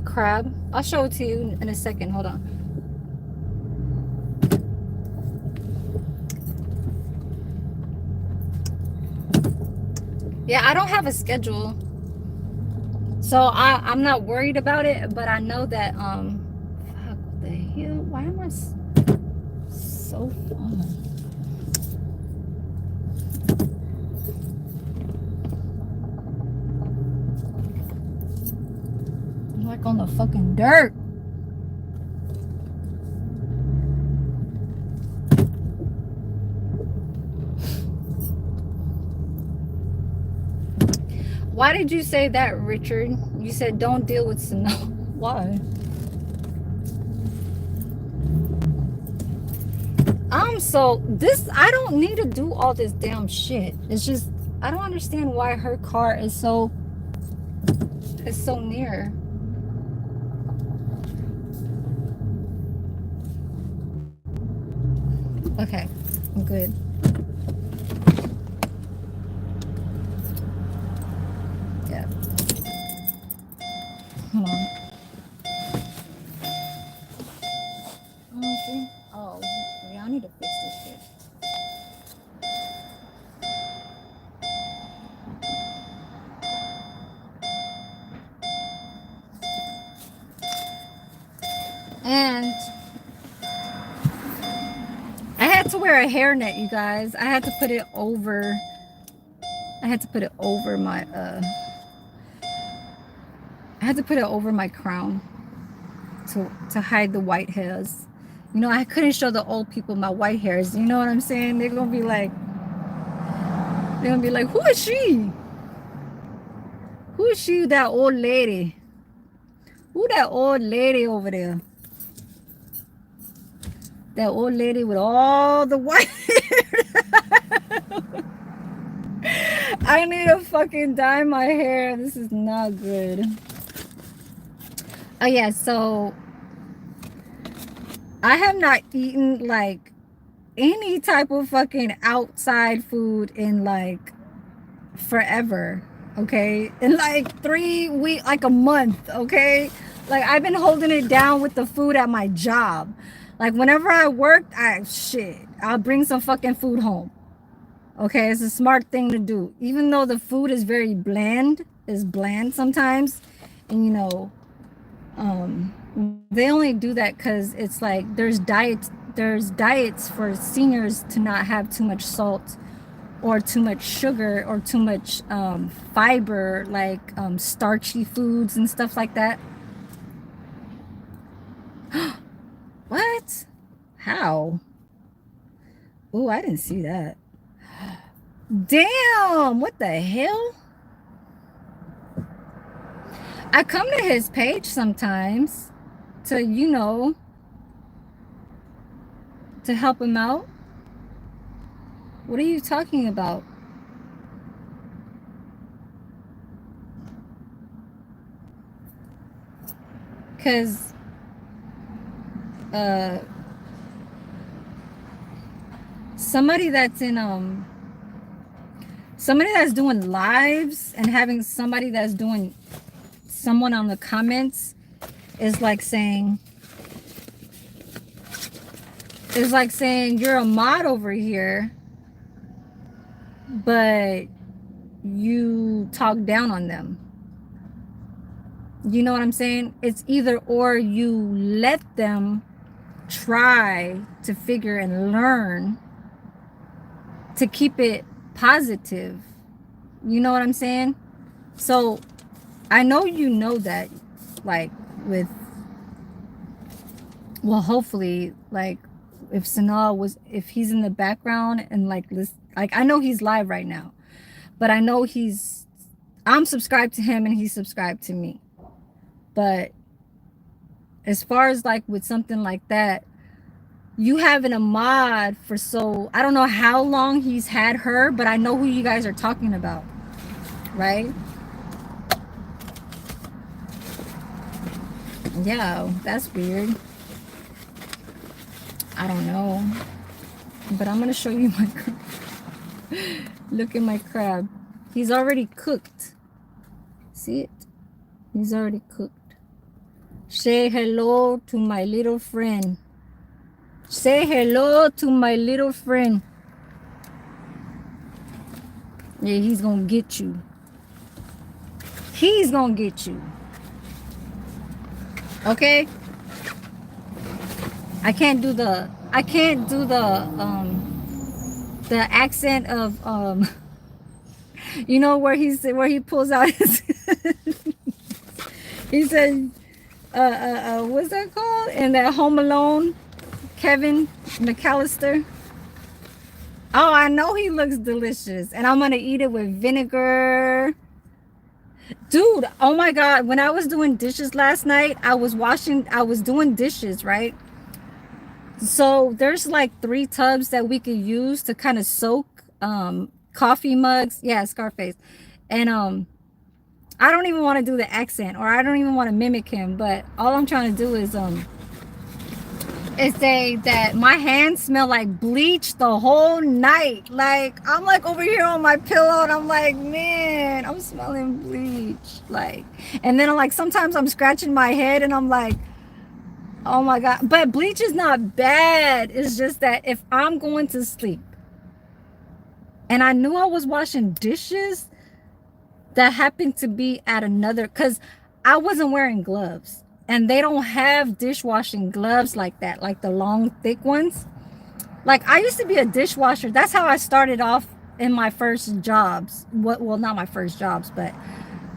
Crab. I'll show it to you in a second. Hold on. Yeah, I don't have a schedule, so I'm not worried about it, but I know that fuck, what the hell? Why am I so fun? I'm like on the fucking dirt. Why did you say that, Richard? You said don't deal with snow. Why? I don't need to do all this damn shit. It's just, I don't understand why her car is so near. Okay, I'm good. Yeah. Hold on. See? Oh, yeah, I need to fix this shit. And I had to wear a hairnet, you guys. I had to put it over my I had to put it over my crown to hide the white hairs. You know, I couldn't show the old people my white hairs. You know what I'm saying? They're gonna be like, who is she? Who is she, that old lady? Who that old lady over there? That old lady with all the white hair. I need to fucking dye my hair. This is not good. Oh yeah, so I have not eaten like any type of fucking outside food in like forever. okay? In like 3 weeks, like a month, okay? Like I've been holding it down with the food at my job. Like whenever I worked, I'll bring some fucking food home. Okay, it's a smart thing to do. Even though the food is very bland, is bland sometimes, and they only do that because it's like there's diets for seniors to not have too much salt or too much sugar or too much fiber, like starchy foods and stuff like that. What? How? Oh, I didn't see that. Damn, what the hell? I come to his page sometimes to, to help him out. What are you talking about? Because somebody that's doing lives and having somebody that's doing someone on the comments is like saying you're a mod over here, but you talk down on them. You know what I'm saying? It's either or. You let them try to figure and learn to keep it positive. You know what I'm saying? So I know you know that, like, hopefully, like, if Sanaa if he's in the background and like I know he's live right now, but I know I'm subscribed to him and he's subscribed to me. But as far as like with something like that, you having a mod for I don't know how long he's had her, but I know who you guys are talking about, right? Yeah, that's weird. I don't know, but I'm gonna show you my crab. Look at my crab. He's already cooked. See it? He's already cooked. Say hello to my little friend. Say hello to my little friend. Yeah, he's gonna get you. He's gonna get you. Okay? I can't do the accent of where he pulls out his he said what's that called in that Home Alone, Kevin McAllister. Oh, I know he looks delicious, and I'm gonna eat it with vinegar. Dude, oh my god, when I was doing dishes last night, I was doing dishes, right? So there's like 3 tubs that we could use to kind of soak coffee mugs. Yeah, Scarface. And I don't even want to do the accent, or I don't even want to mimic him, but all I'm trying to do is say that my hands smell like bleach the whole night. Like I'm like over here on my pillow and I'm like, man, I'm smelling bleach. Like, and then I'm like, sometimes I'm scratching my head and I'm like, oh my god. But bleach is not bad. It's just that if I'm going to sleep and I knew I was washing dishes that happened to be at another, because I wasn't wearing gloves. And they don't have dishwashing gloves like that, like the long, thick ones. Like I used to be a dishwasher. That's how I started off in my first jobs. Well, not my first jobs, but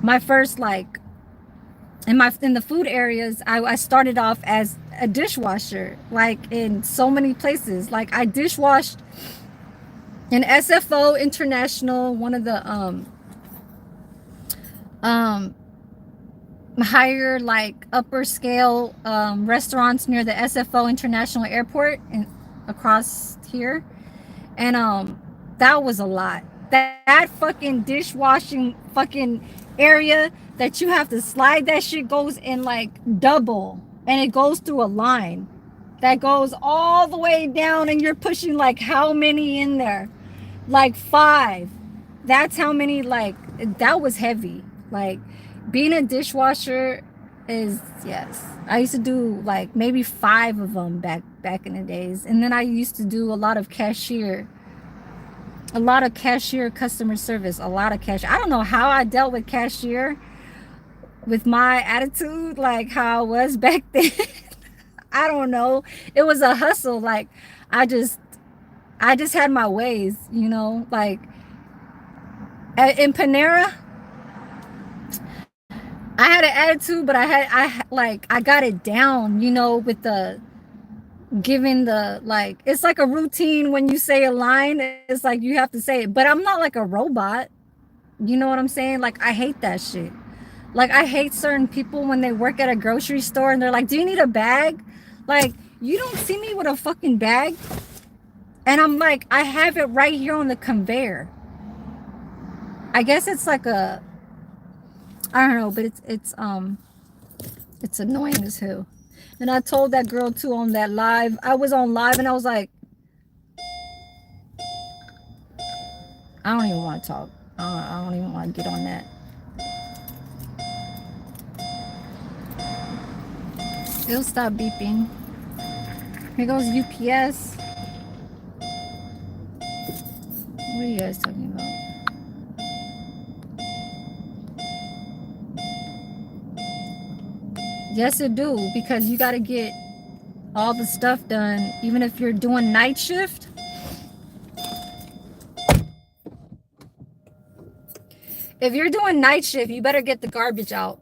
my first, like, in the food areas, I started off as a dishwasher, like in so many places. Like I dishwashed in SFO International, one of the higher, like upper scale restaurants near the SFO International Airport and across here. And that was a lot. That fucking dishwashing fucking area that you have to slide, that shit goes in like double, and it goes through a line that goes all the way down, and you're pushing like how many in there? Like 5. That's how many like that was heavy. Like being a dishwasher is, yes. I used to do like maybe 5 of them back in the days. And then I used to do a lot of cashier, customer service, a lot of cashier. I don't know how I dealt with cashier with my attitude, like how I was back then. I don't know. It was a hustle. Like I just had my ways, you know, like in Panera, I had an attitude, but I got it down, you know, with the giving the, like, it's like a routine when you say a line, it's like you have to say it, but I'm not like a robot. You know what I'm saying? Like, I hate that shit. Like, I hate certain people when they work at a grocery store and they're like, do you need a bag? Like, you don't see me with a fucking bag. And I'm like, I have it right here on the conveyor. I guess it's like a, I don't know, but it's annoying as hell. And I told that girl too on that live. I was on live and I was like, I don't even want to talk. I don't even want to get on that. It'll stop beeping. Here goes UPS. What are you guys talking about? Yes, it do, because you got to get all the stuff done, even if you're doing night shift. If you're doing night shift, you better get the garbage out.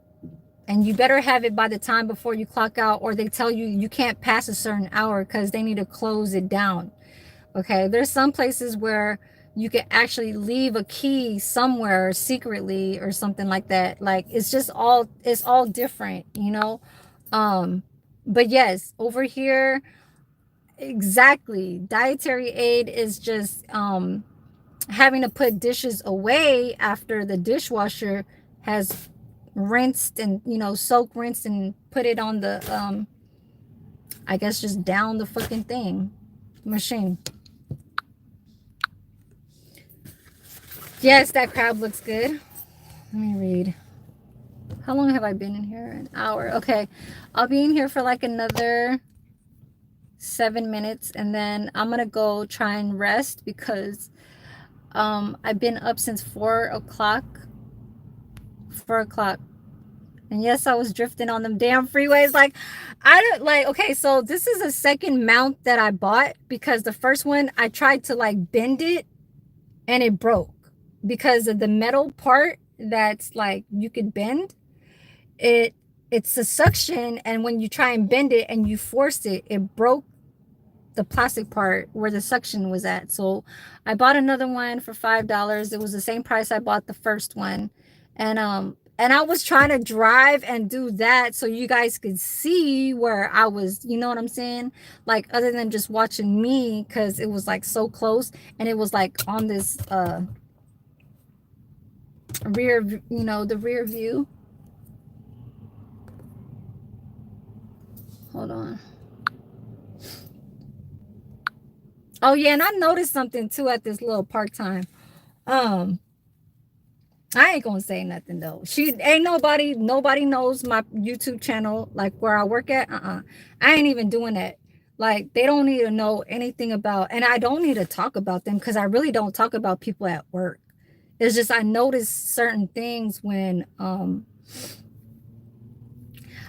And you better have it by the time before you clock out, or they tell you you can't pass a certain hour because they need to close it down. Okay, there's some places where you can actually leave a key somewhere secretly or something like that. Like, it's all different, you know. But yes, over here, exactly, dietary aid is just having to put dishes away after the dishwasher has rinsed and, you know, rinsed and put it on the I guess just down the fucking thing machine. Yes, that crab looks good. Let me read. How long have I been in here? An hour. Okay, I'll be in here for like another 7 minutes, and then I'm gonna go try and rest because I've been up since 4 o'clock. And yes, I was drifting on them damn freeways. Like, I don't like, okay, so this is a second mount that I bought because the first one I tried to like bend it and it broke because of the metal part that's like you could bend it. It's a suction, and when you try and bend it and you force it, it broke the plastic part where the suction was at. So I bought another one for $5. It was the same price I bought the first one. And I was trying to drive and do that so you guys could see where I was, you know what I'm saying? Like, other than just watching me, because it was like so close, and it was like on this rear, you know, the rear view. Hold on. Oh yeah, and I noticed something too at this little part-time. I ain't gonna say nothing though. She ain't nobody knows my YouTube channel, like where I work at. I ain't even doing that. Like, they don't need to know anything about, and I don't need to talk about them because I really don't talk about people at work. It's just I notice certain things when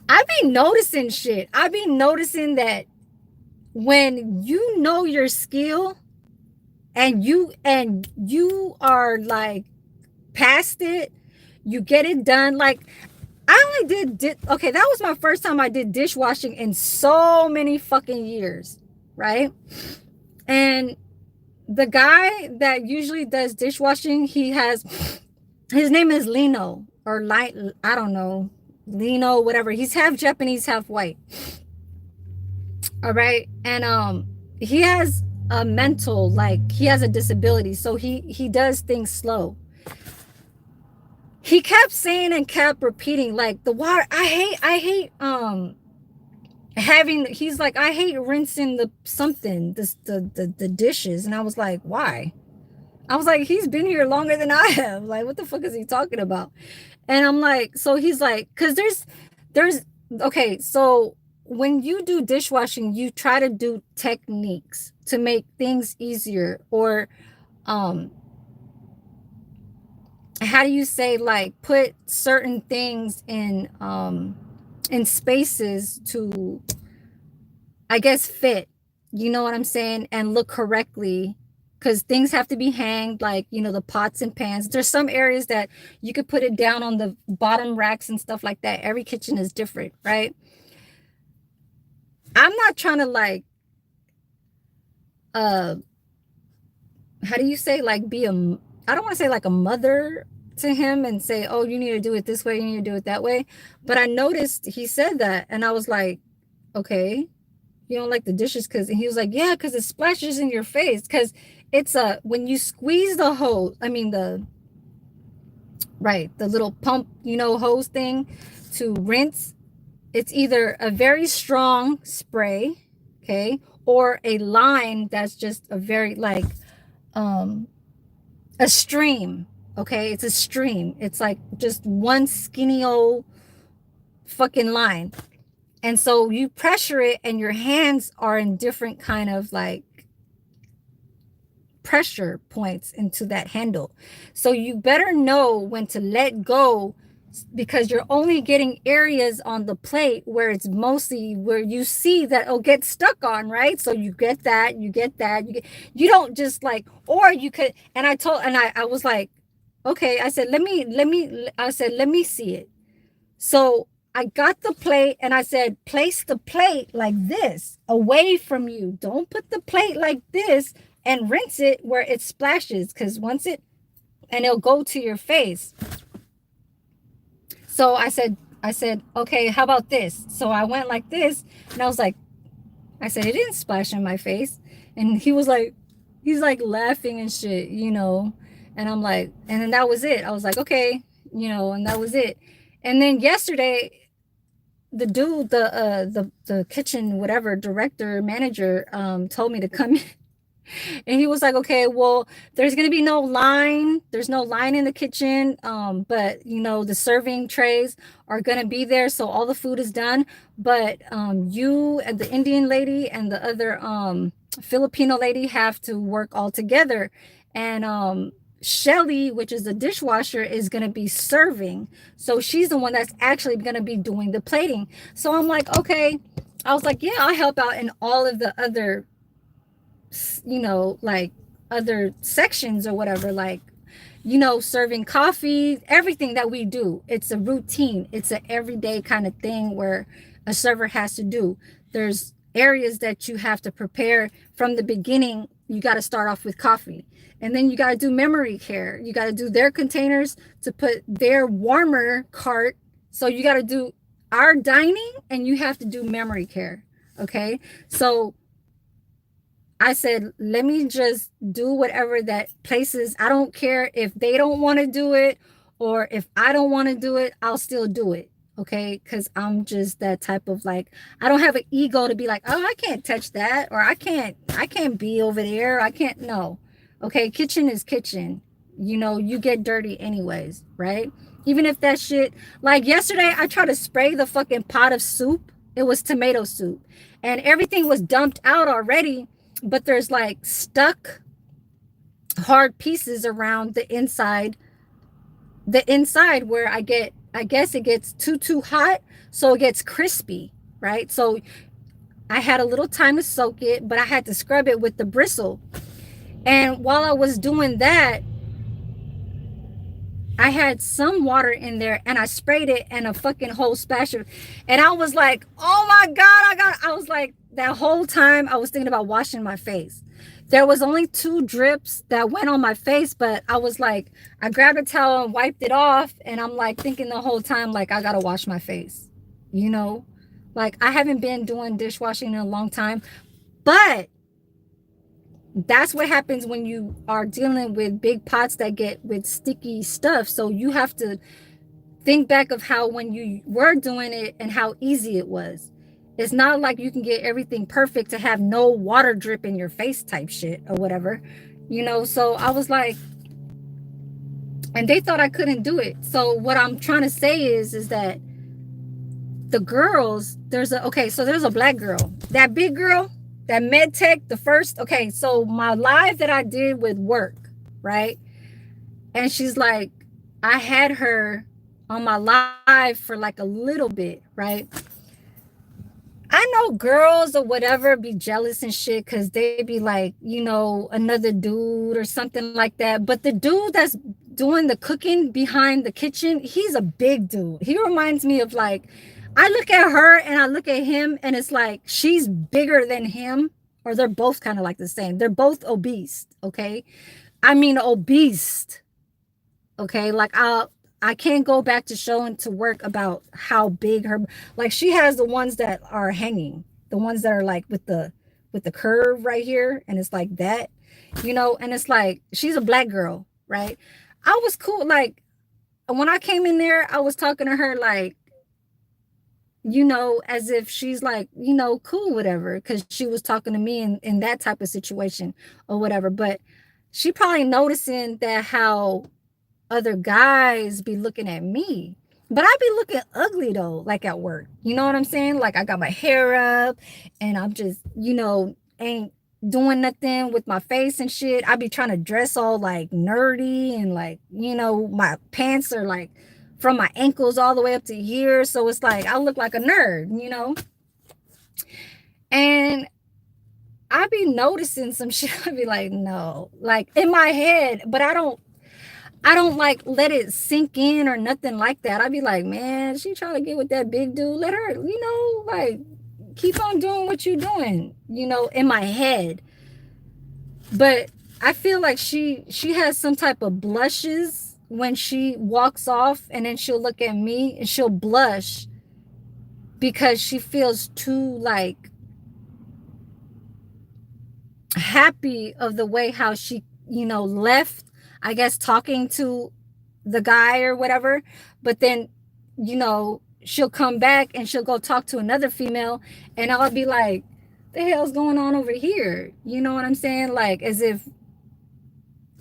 I be noticing shit. I be noticing that when you know your skill and you are like past it, you get it done. Like, I only did okay, that was my first time I did dishwashing in so many fucking years, right? And the guy that usually does dishwashing, his name is Lino, or Light, I don't know, Lino, whatever. He's half Japanese, half white. All right. And he has a mental, like, he has a disability, so he does things slow. He kept saying and kept repeating, like, the water, I hate having, he's like, I hate rinsing the dishes. And I was like, why? I was like, he's been here longer than I have. Like, what the fuck is he talking about? And I'm like, so he's like, because there's, okay, so when you do dishwashing, you try to do techniques to make things easier, or um, how do you say, like, put certain things in spaces to, I guess, fit, you know what I'm saying, and look correctly, because things have to be hanged, like, the pots and pans. There's some areas that you could put it down on the bottom racks and stuff like that. Every kitchen is different, right? I'm not trying to, like, uh how do you say, like, be a, I don't want to say like a mother to him and say, oh, you need to do it this way, you need to do it that way. But I noticed he said that, and I was like, okay, you don't like the dishes because, he was like, yeah, because it splashes in your face, because it's a, when you squeeze the hose, I mean the, right, the little pump, hose thing to rinse, it's either a very strong spray, okay, or a line that's just a very, like, um a stream, okay, it's a stream, it's like just one skinny old fucking line. And so you pressure it, and your hands are in different kind of, like, pressure points into that handle. So you better know when to let go, because you're only getting areas on the plate where it's mostly where you see that it'll get stuck on, right? So you get that, you don't just, like, or you could, and I was like, okay, I said, let me see it. So I got the plate, and I said, place the plate like this away from you. Don't put the plate like this and rinse it where it splashes, because and it'll go to your face. So I said, okay, how about this? So I went like this, and I was like, I said, it didn't splash in my face. And he's like laughing and shit. And I'm like, and then that was it. I was like, okay, and that was it. And then yesterday, the dude, the kitchen, whatever, director, manager, told me to come in. And he was like, okay, well, there's going to be no line. There's no line in the kitchen. But the serving trays are going to be there. So all the food is done. But you and the Indian lady and the other Filipino lady have to work all together. And Shelly, which is the dishwasher, is going to be serving. So she's the one that's actually going to be doing the plating. So I'm like, okay. I was like, yeah, I'll help out in all of the other, like, other sections or whatever, like, serving coffee, everything that we do. It's a routine. It's an everyday kind of thing where a server has to do. There's areas that you have to prepare from the beginning. You got to start off with coffee. And then you got to do memory care. You got to do their containers to put their warmer cart. So you got to do our dining, and you have to do memory care. Okay. So I said, let me just do whatever that places. I don't care if they don't want to do it, or if I don't want to do it, I'll still do it. Okay. Because I'm just that type of, like, I don't have an ego to be like, oh, I can't touch that, or I can't be over there. I can't. No. Okay. Kitchen is kitchen. You get dirty anyways, right? Even if that shit, like yesterday, I tried to spray the fucking pot of soup. It was tomato soup, and everything was dumped out already, but there's, like, stuck hard pieces around the inside where I guess it gets too hot, so it gets crispy, right? So I had a little time to soak it, but I had to scrub it with the bristle. And while I was doing that, I had some water in there, and I sprayed it, and a fucking whole splash of, and I was like, oh my God, I was like, that whole time I was thinking about washing my face. There was only 2 drips that went on my face, but I was like, I grabbed a towel and wiped it off. And I'm like thinking the whole time, like, I got to wash my face, like, I haven't been doing dishwashing in a long time, but that's what happens when you are dealing with big pots that get with sticky stuff. So you have to think back of how when you were doing it and how easy it was. It's not like you can get everything perfect to have no water drip in your face type shit or whatever. you know. So I was like, and they thought I couldn't do it. So what I'm trying to say is that the girls, there's a black girl, that big girl, that med tech, the first, okay, so my live that I did with work, right? And she's like, I had her on my live for like a little bit, right? I know girls or whatever be jealous and shit because they be like, you know, another dude or something like that. But the dude that's doing the cooking behind the kitchen, he's a big dude. He reminds me of like, I look at her and I look at him and it's like she's bigger than him, or they're both kind of like the same. They're both obese, okay? I mean, obese, okay? I can't go back to showing to work about how big her, like she has the ones that are hanging, the ones that are like with the curve right here, and it's like that, you know, and it's like she's a black girl, right? I was cool, like when I came in there, I was talking to her like, you know, as if she's like, you know, cool, whatever, because she was talking to me in that type of situation or whatever. But she probably noticing that how other guys be looking at me. But I be looking ugly though, like at work. You know what I'm saying? Like I got my hair up and I'm just, you know, ain't doing nothing with my face and shit. I be trying to dress all like nerdy and like, you know, my pants are like from my ankles all the way up to here. So it's like I look like a nerd, you know? And I be noticing some shit. I be like, no, like in my head, but I don't like let it sink in or nothing like that. I'd be like, man, she trying to get with that big dude. Let her, you know, like keep on doing what you're doing, you know, in my head. But I feel like she has some type of blushes when she walks off, and then she'll look at me and she'll blush because she feels too like happy of the way how she, you know, left, I guess, talking to the guy or whatever. But then, you know, she'll come back and she'll go talk to another female, and I'll be like, the hell's going on over here? You know what I'm saying? Like as if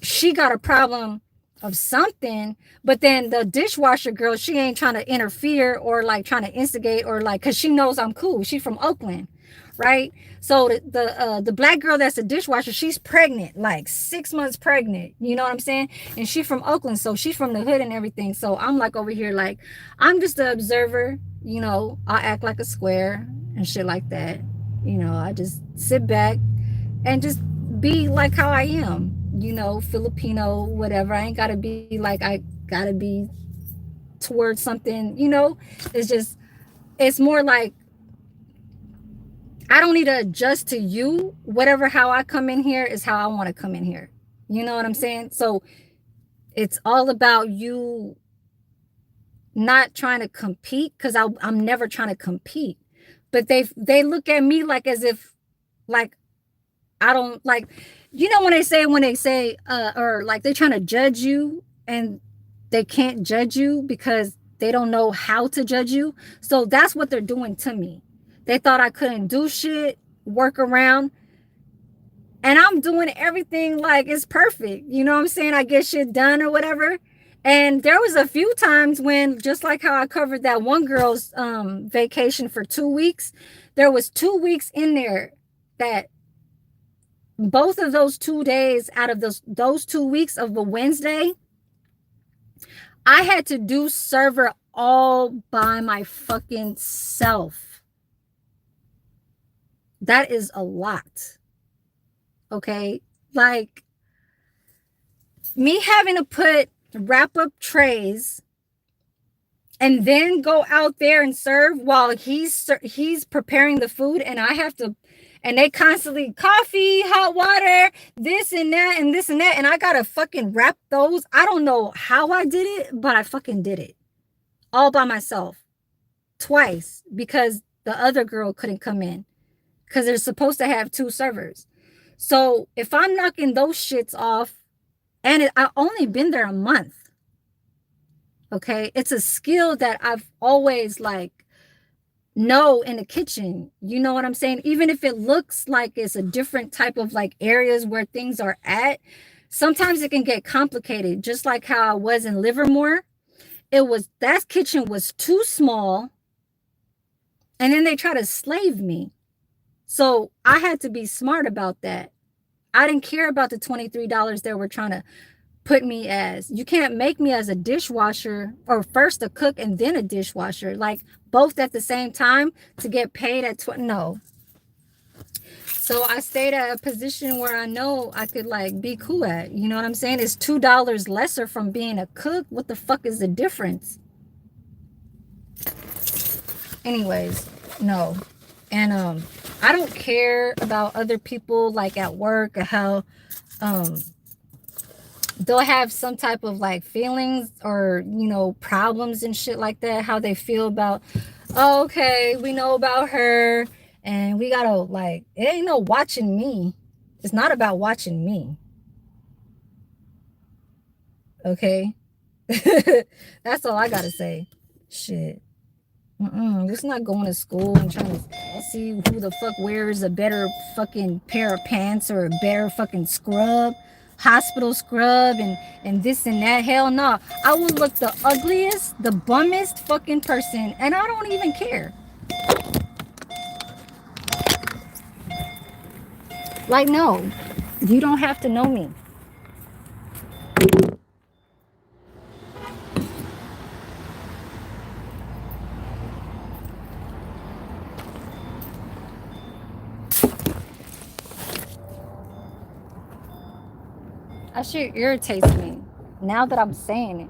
she got a problem of something. But then the dishwasher girl, she ain't trying to interfere or like trying to instigate or like, because she knows I'm cool. She's from Oakland, right? So the black girl that's a dishwasher, she's pregnant, like 6 months pregnant, you know what I'm saying? And she's from Oakland, so she's from the hood and everything. So I'm like over here like, I'm just the observer, you know. I act like a square and shit like that, you know. I just sit back and just be like how I am, you know, Filipino, whatever. I ain't gotta be like I gotta be towards something, you know. It's just, it's more like I don't need to adjust to you. Whatever, how I come in here is how I want to come in here. You know what I'm saying? So it's all about you not trying to compete, because I'm never trying to compete. But they look at me like as if like I don't like, you know, when they say or like they're trying to judge you and they can't judge you because they don't know how to judge you. So that's what they're doing to me. They thought I couldn't do shit, work around, and I'm doing everything like it's perfect. You know what I'm saying? I get shit done or whatever. And there was a few times when, just like how I covered that one girl's vacation for 2 weeks, there was 2 weeks in there that both of those 2 days out of those 2 weeks of a Wednesday, I had to do server all by my fucking self. That is a lot. Okay? Like me having to wrap up trays and then go out there and serve while he's preparing the food, and I have to, and they constantly coffee, hot water, this and that and this and that, and I gotta fucking wrap those. I don't know how I did it, but I fucking did it all by myself twice because the other girl couldn't come in because they're supposed to have 2 servers. So if I'm knocking those shits off, and I only been there a month, okay, it's a skill that I've always like No, in the kitchen. You know what I'm saying? Even if it looks like it's a different type of like areas where things are at, sometimes it can get complicated. Just like how I was in Livermore, it was that kitchen was too small, and then they try to slave me. So I had to be smart about that. I didn't care about the $23 they were trying to put me as. You can't make me as a dishwasher, or first a cook and then a dishwasher, like both at the same time to get paid at no. So I stayed at a position where I know I could like be cool at. You know what I'm saying? It's $2 lesser from being a cook. What the fuck is the difference? Anyways, no. And I don't care about other people like at work, or how they'll have some type of like feelings or, you know, problems and shit like that, how they feel about, oh, okay, we know about her and we gotta, like, it ain't no watching me. It's not about watching me. Okay. That's all I gotta say. Shit. Just not going to school and trying to see who the fuck wears a better fucking pair of pants or a better fucking scrub, hospital scrub, and this and that. Hell no. I will look the ugliest, the bummest fucking person, and I don't even care. Like, no, you don't have to know me. That shit irritates me now that I'm saying it.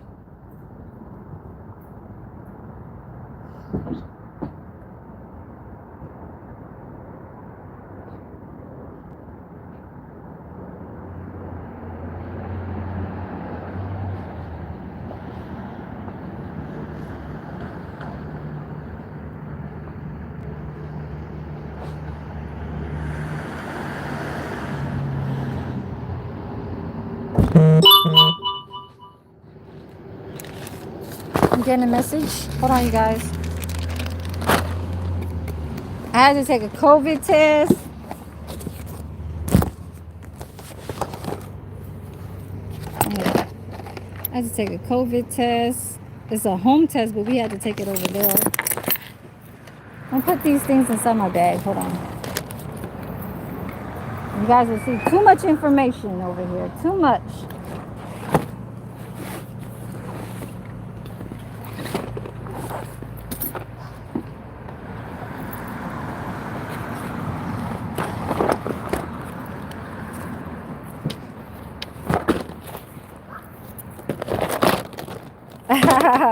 I'm getting a message. Hold on, you guys. I had to take a COVID test. Yeah. I had to take a COVID test. It's a home test, but we had to take it over there. I'm gonna put these things inside my bag. Hold on. You guys will see too much information over here. Too much.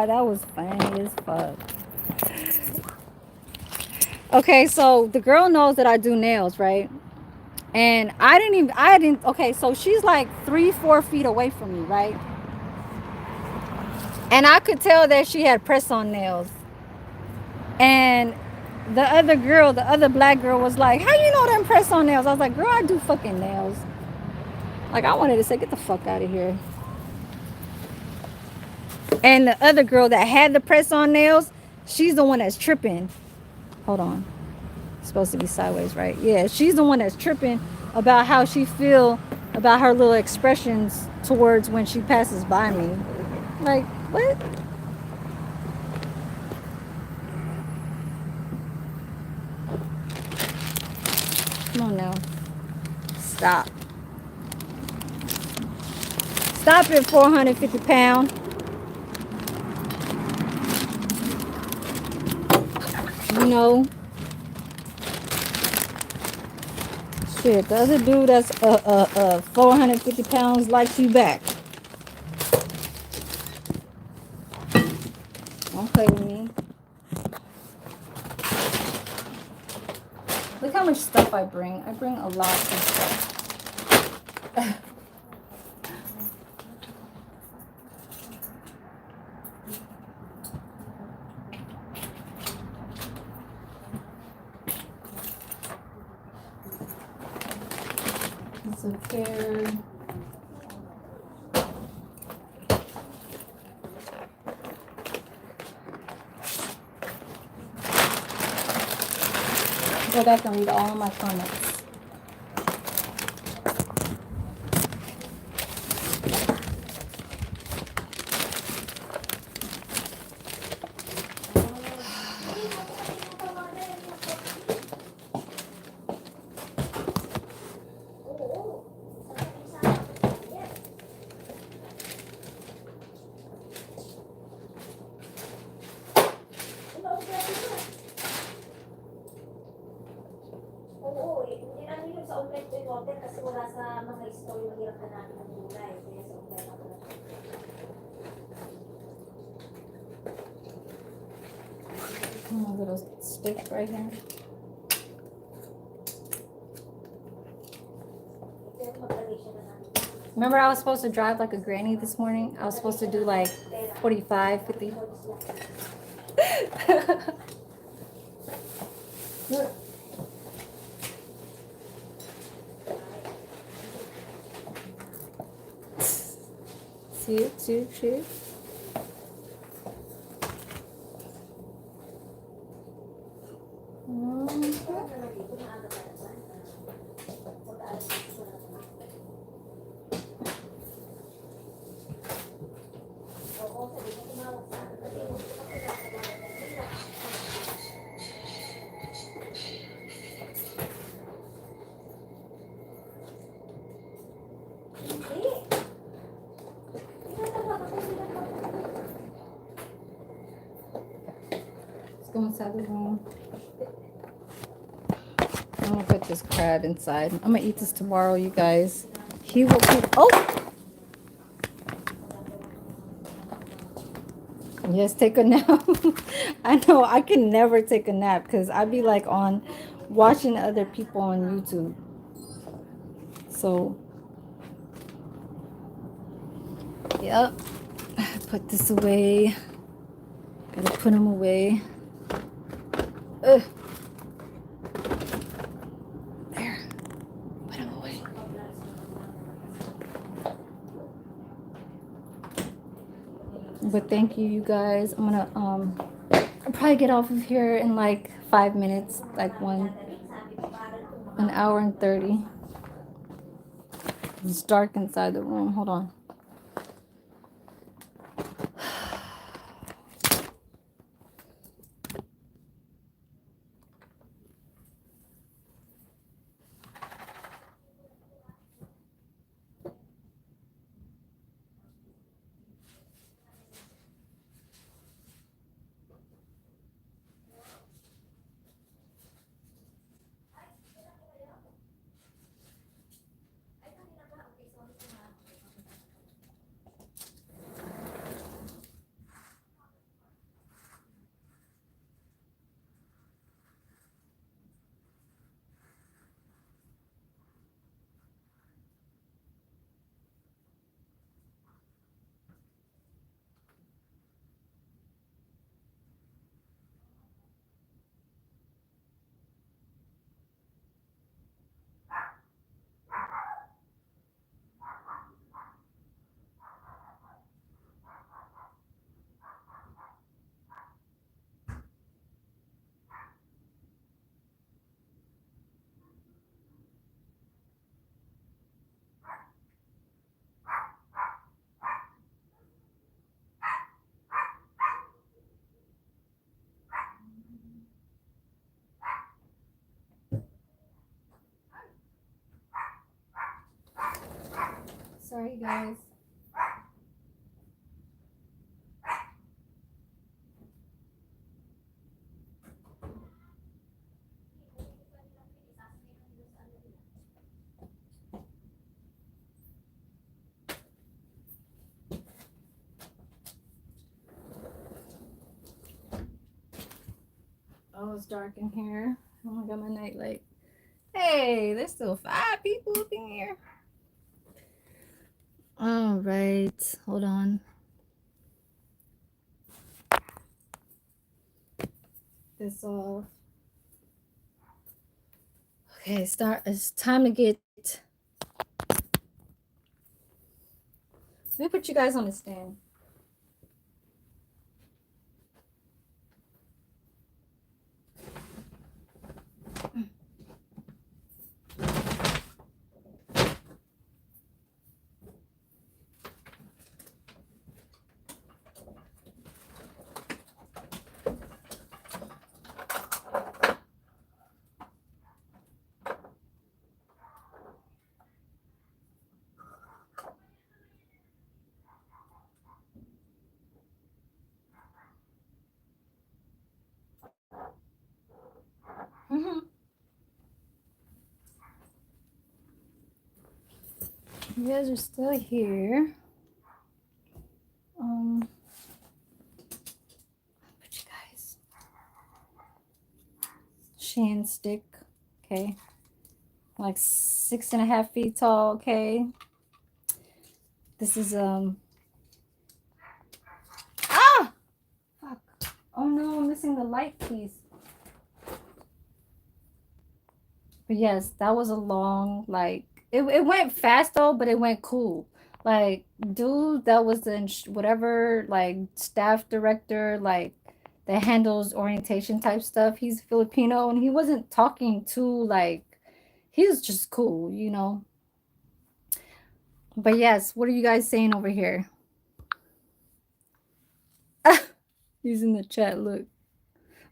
That was funny as fuck. Okay, so the girl knows that I do nails, right? And I didn't, okay, so she's like 3-4 feet away from me, right? And I could tell that she had press-on nails. And the other girl, the other black girl was like, how you know them press-on nails? I was like, girl, I do fucking nails. Like, I wanted to say, get the fuck out of here. And the other girl that had the press-on nails, she's the one that's tripping. Hold on. It's supposed to be sideways, right? Yeah, she's the one that's tripping about how she feel about her little expressions towards when she passes by me. Like, what? Come on now. Stop. Stop at 450 pounds. You know. Shit, the other dude that's 450 pounds likes you back. Don't play with me. Look how much stuff I bring. I bring a lot of stuff. It's a pair. go back and read all of my comments. A little stick right here. Remember I was supposed to drive like a granny this morning? I was supposed to do like 45, 50. See. Let's go inside the room. I'm gonna put this crab inside. I'm gonna eat this tomorrow, you guys. He will be. Oh! Yes, take a nap. I know I can never take a nap because I be like on watching other people on YouTube. So, yep. Put this away. Gotta put them away. Ugh. There. Put them away. But thank you, you guys. I'm gonna I'll probably get off of here in like 5 minutes, like an hour and 30. It's dark inside the room. Hold on. Sorry, guys. Oh, it's dark in here. Oh, I got my night light. Hey, there's still 5 people up in here. All right, hold on. This off. Okay, it's time to get. Let me put you guys on the stand. You guys are still here. Put you guys. Shan stick. Okay. Like 6.5 feet tall. Okay. This is ah, fuck. Oh no, I'm missing the light piece. But yes, that was a long, like, it went fast though, but it went cool. Like, dude, that was the whatever, like, staff director, like, that handles orientation type stuff. He's Filipino and he wasn't talking too, like, he was just cool, you know. But yes, what are you guys saying over here? He's in the chat, look.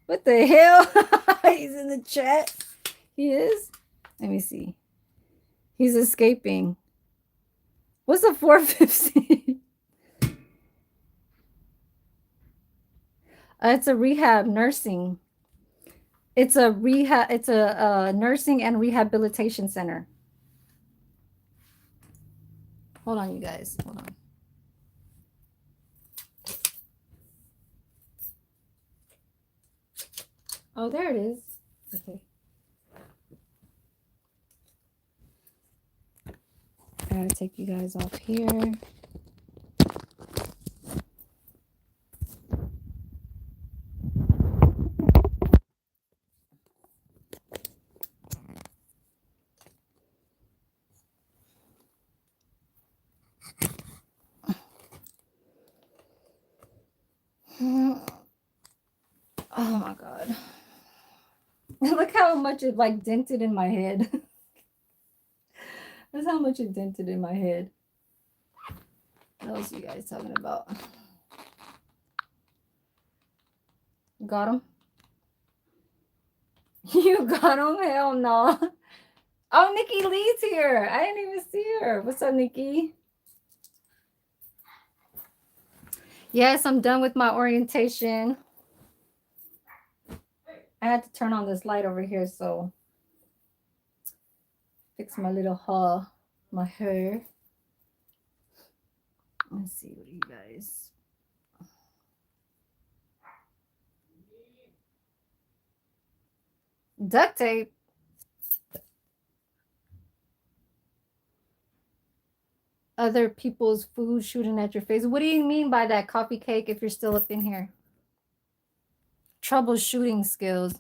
What the hell? He's in the chat. He is? Let me see. He's escaping. What's a 450? It's a rehab nursing. It's a rehab. It's a nursing and rehabilitation center. Hold on, you guys. Hold on. Oh, there it is. Okay. I gotta take you guys off here. Oh my god. Look how much it like dented in my head. That's how much it dented in my head. What else are you guys talking about? Got him? You got him? Hell no. Oh, Nikki Lee's here. I didn't even see her. What's up, Nikki? Yes, I'm done with my orientation. I had to turn on this light over here, so fix my little hair, my hair. Let's see what you guys. Duct tape. Other people's food shooting at your face. What do you mean by that, coffee cake, if you're still up in here? Troubleshooting skills.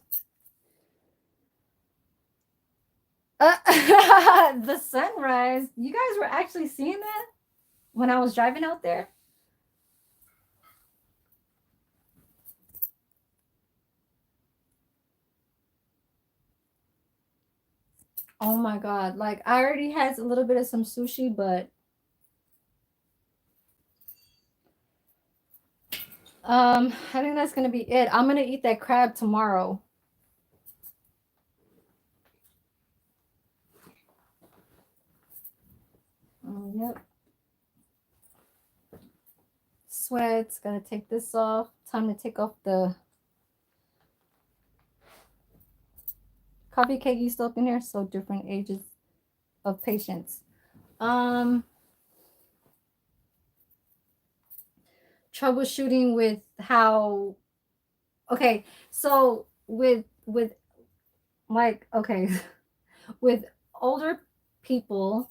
The sunrise. You guys were actually seeing that when I was driving out there? Oh my god. Like, I already had a little bit of some sushi, but I think that's gonna be it. I'm gonna eat that crab tomorrow. Yep. Sweats. Gotta take this off. Time to take off the coffee cake. You still up in here? So different ages of patients. Troubleshooting with how. Okay, so with like, okay, with older people,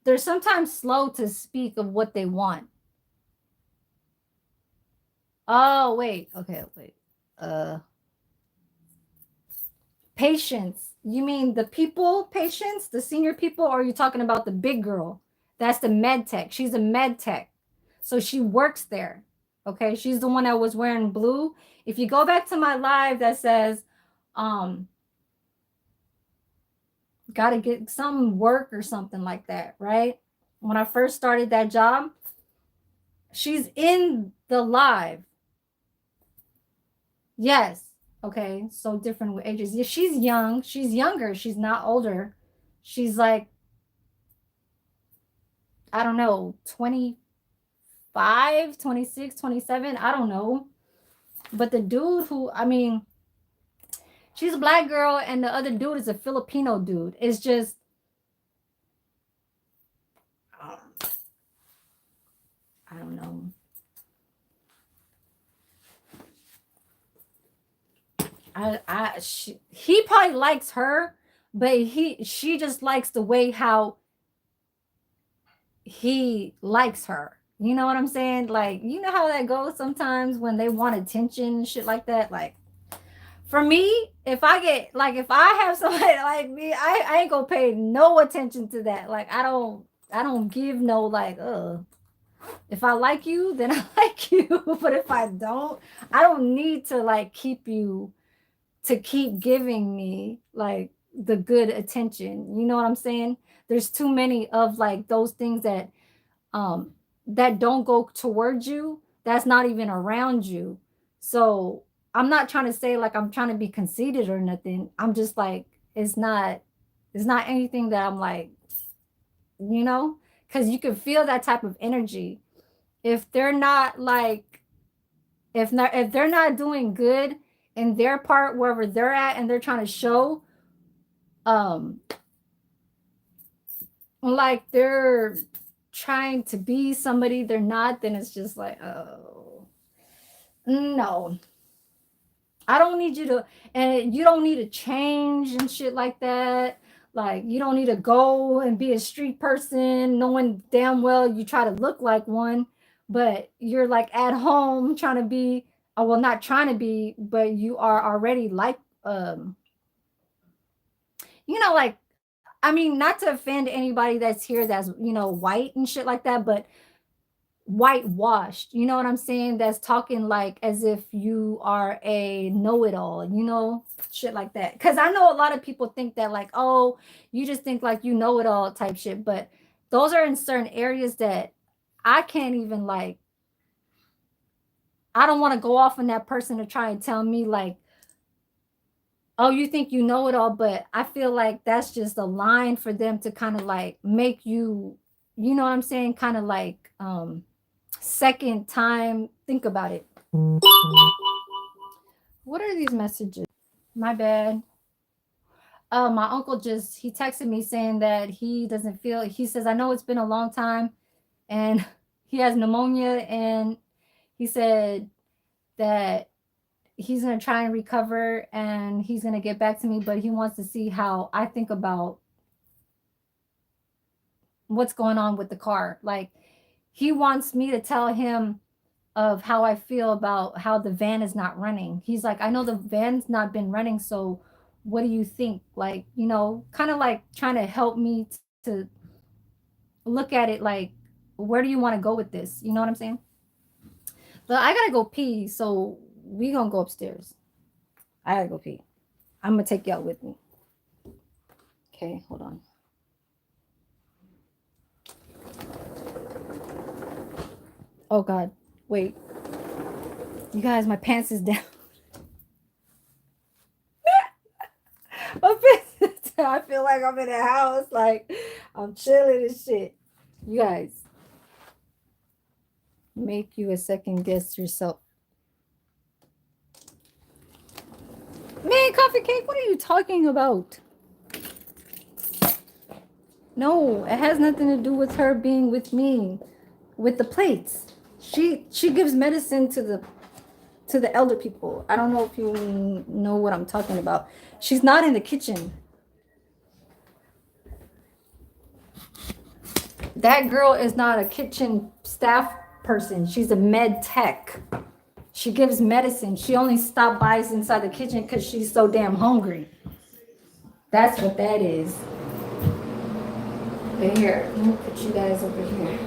they're sometimes slow to speak of what they want. Oh, wait. Okay, wait. Patients. You mean the people patients, the senior people, or are you talking about the big girl? That's the med tech. She's a med tech. So she works there. Okay. She's the one that was wearing blue. If you go back to my live that says, gotta get some work or something like that, right? When I first started that job, she's in the live. Yes. Okay. So different ages. Yeah, she's young. She's younger. She's not older. She's like, I don't know, 25, 26, 27. I don't know. But the dude who, I mean, she's a black girl and the other dude is a Filipino dude. It's just, I don't know. He probably likes her, but she just likes the way how he likes her. You know what I'm saying? Like, you know how that goes sometimes when they want attention and shit like that. Like, for me, if I get like if I have somebody like me, I ain't gonna pay no attention to that. Like, I don't give no like if I like you, then I like you. But if I don't need to like keep you to keep giving me like the good attention. You know what I'm saying? There's too many of like those things um that don't go towards you, that's not even around you. So I'm not trying to say like I'm trying to be conceited or nothing. I'm just like it's not anything that I'm like, because you can feel that type of energy. If they're not like if they're not doing good in their part wherever they're at and they're trying to show um like they're trying to be somebody they're not, then it's just like, oh no, I don't need you to, and you don't need to change and shit like that. Like, you don't need to go and be a street person knowing damn well you try to look like one, but you're like at home trying to be, well, not trying to be, but you are already like, like, I mean, not to offend anybody that's here that's, white and shit like that, but whitewashed, you know what I'm saying? That's talking like as if you are a know-it-all, shit like that. Because I know a lot of people think that like, oh, you just think like you know it all type shit, but those are in certain areas that I can't even like, I don't want to go off on that person to try and tell me like, oh, you think you know it all, but I feel like that's just a line for them to kind of like make you, you know what I'm saying, kind of like second time think about it. What are these messages? My bad. My uncle he texted me saying that he doesn't feel, he says, I know it's been a long time and he has pneumonia, and he said that he's going to try and recover and he's going to get back to me, but he wants to see how I think about what's going on with the car. Like, he wants me to tell him of how I feel about how the van is not running. He's like, I know the van's not been running, so what do you think? Like, kind of like trying to help me to look at it like, where do you want to go with this? You know what I'm saying? But I gotta go pee, so we gonna go upstairs. I gotta go pee. I'm gonna take y'all with me. Okay, hold on. Oh God, wait. You guys, my pants is down. My pants is down. I feel like I'm in a house, like I'm chilling and shit. You guys, make you a second guess yourself. Man, Coffee Cake, what are you talking about? No, it has nothing to do with her being with me, with the plates. She gives medicine to the elder people. I don't know if you know what I'm talking about. She's not in the kitchen. That girl is not a kitchen staff person. She's a med tech. She gives medicine. She only stopped by inside the kitchen because she's so damn hungry. That's what that is. But here, let me put you guys over here.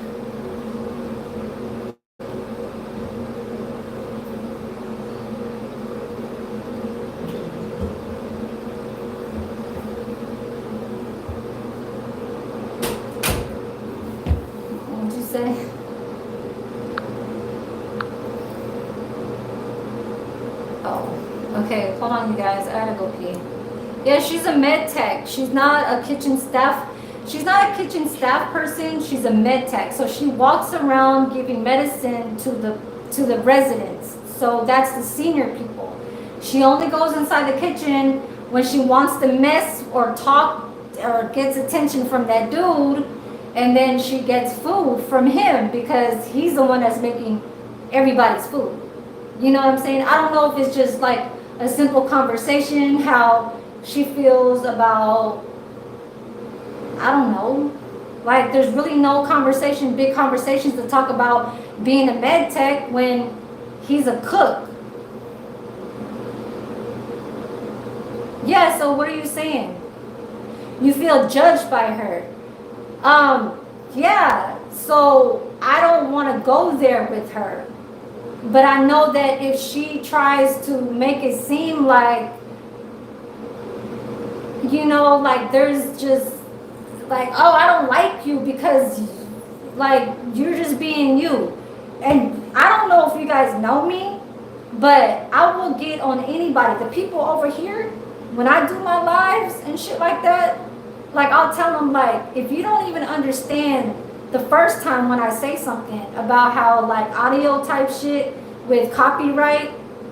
What'd you say? Oh, okay. Hold on, you guys. I gotta go pee. Yeah, she's a med tech. She's not a kitchen staff. She's not a kitchen staff person. She's a med tech. So she walks around giving medicine to the residents. So that's the senior people. She only goes inside the kitchen when she wants to mess or talk or gets attention from that dude. and then she gets food from him because he's the one that's making everybody's food. You know what I'm saying? I don't know if it's just like a simple conversation, how she feels about, I don't know, like there's really no conversation, big conversations to talk about being a med tech when he's a cook. Yeah, so what are you saying? You feel judged by her. Yeah, so I don't want to go there with her. But I know that if she tries to make it seem like, you know, like there's just like, oh, I don't like you because like you're just being you. And I don't know if you guys know me, but I will get on anybody. The people over here, when I do my lives and shit like that, like I'll tell them, like, if you don't even understand the first time when I say something about how like audio type shit with copyright,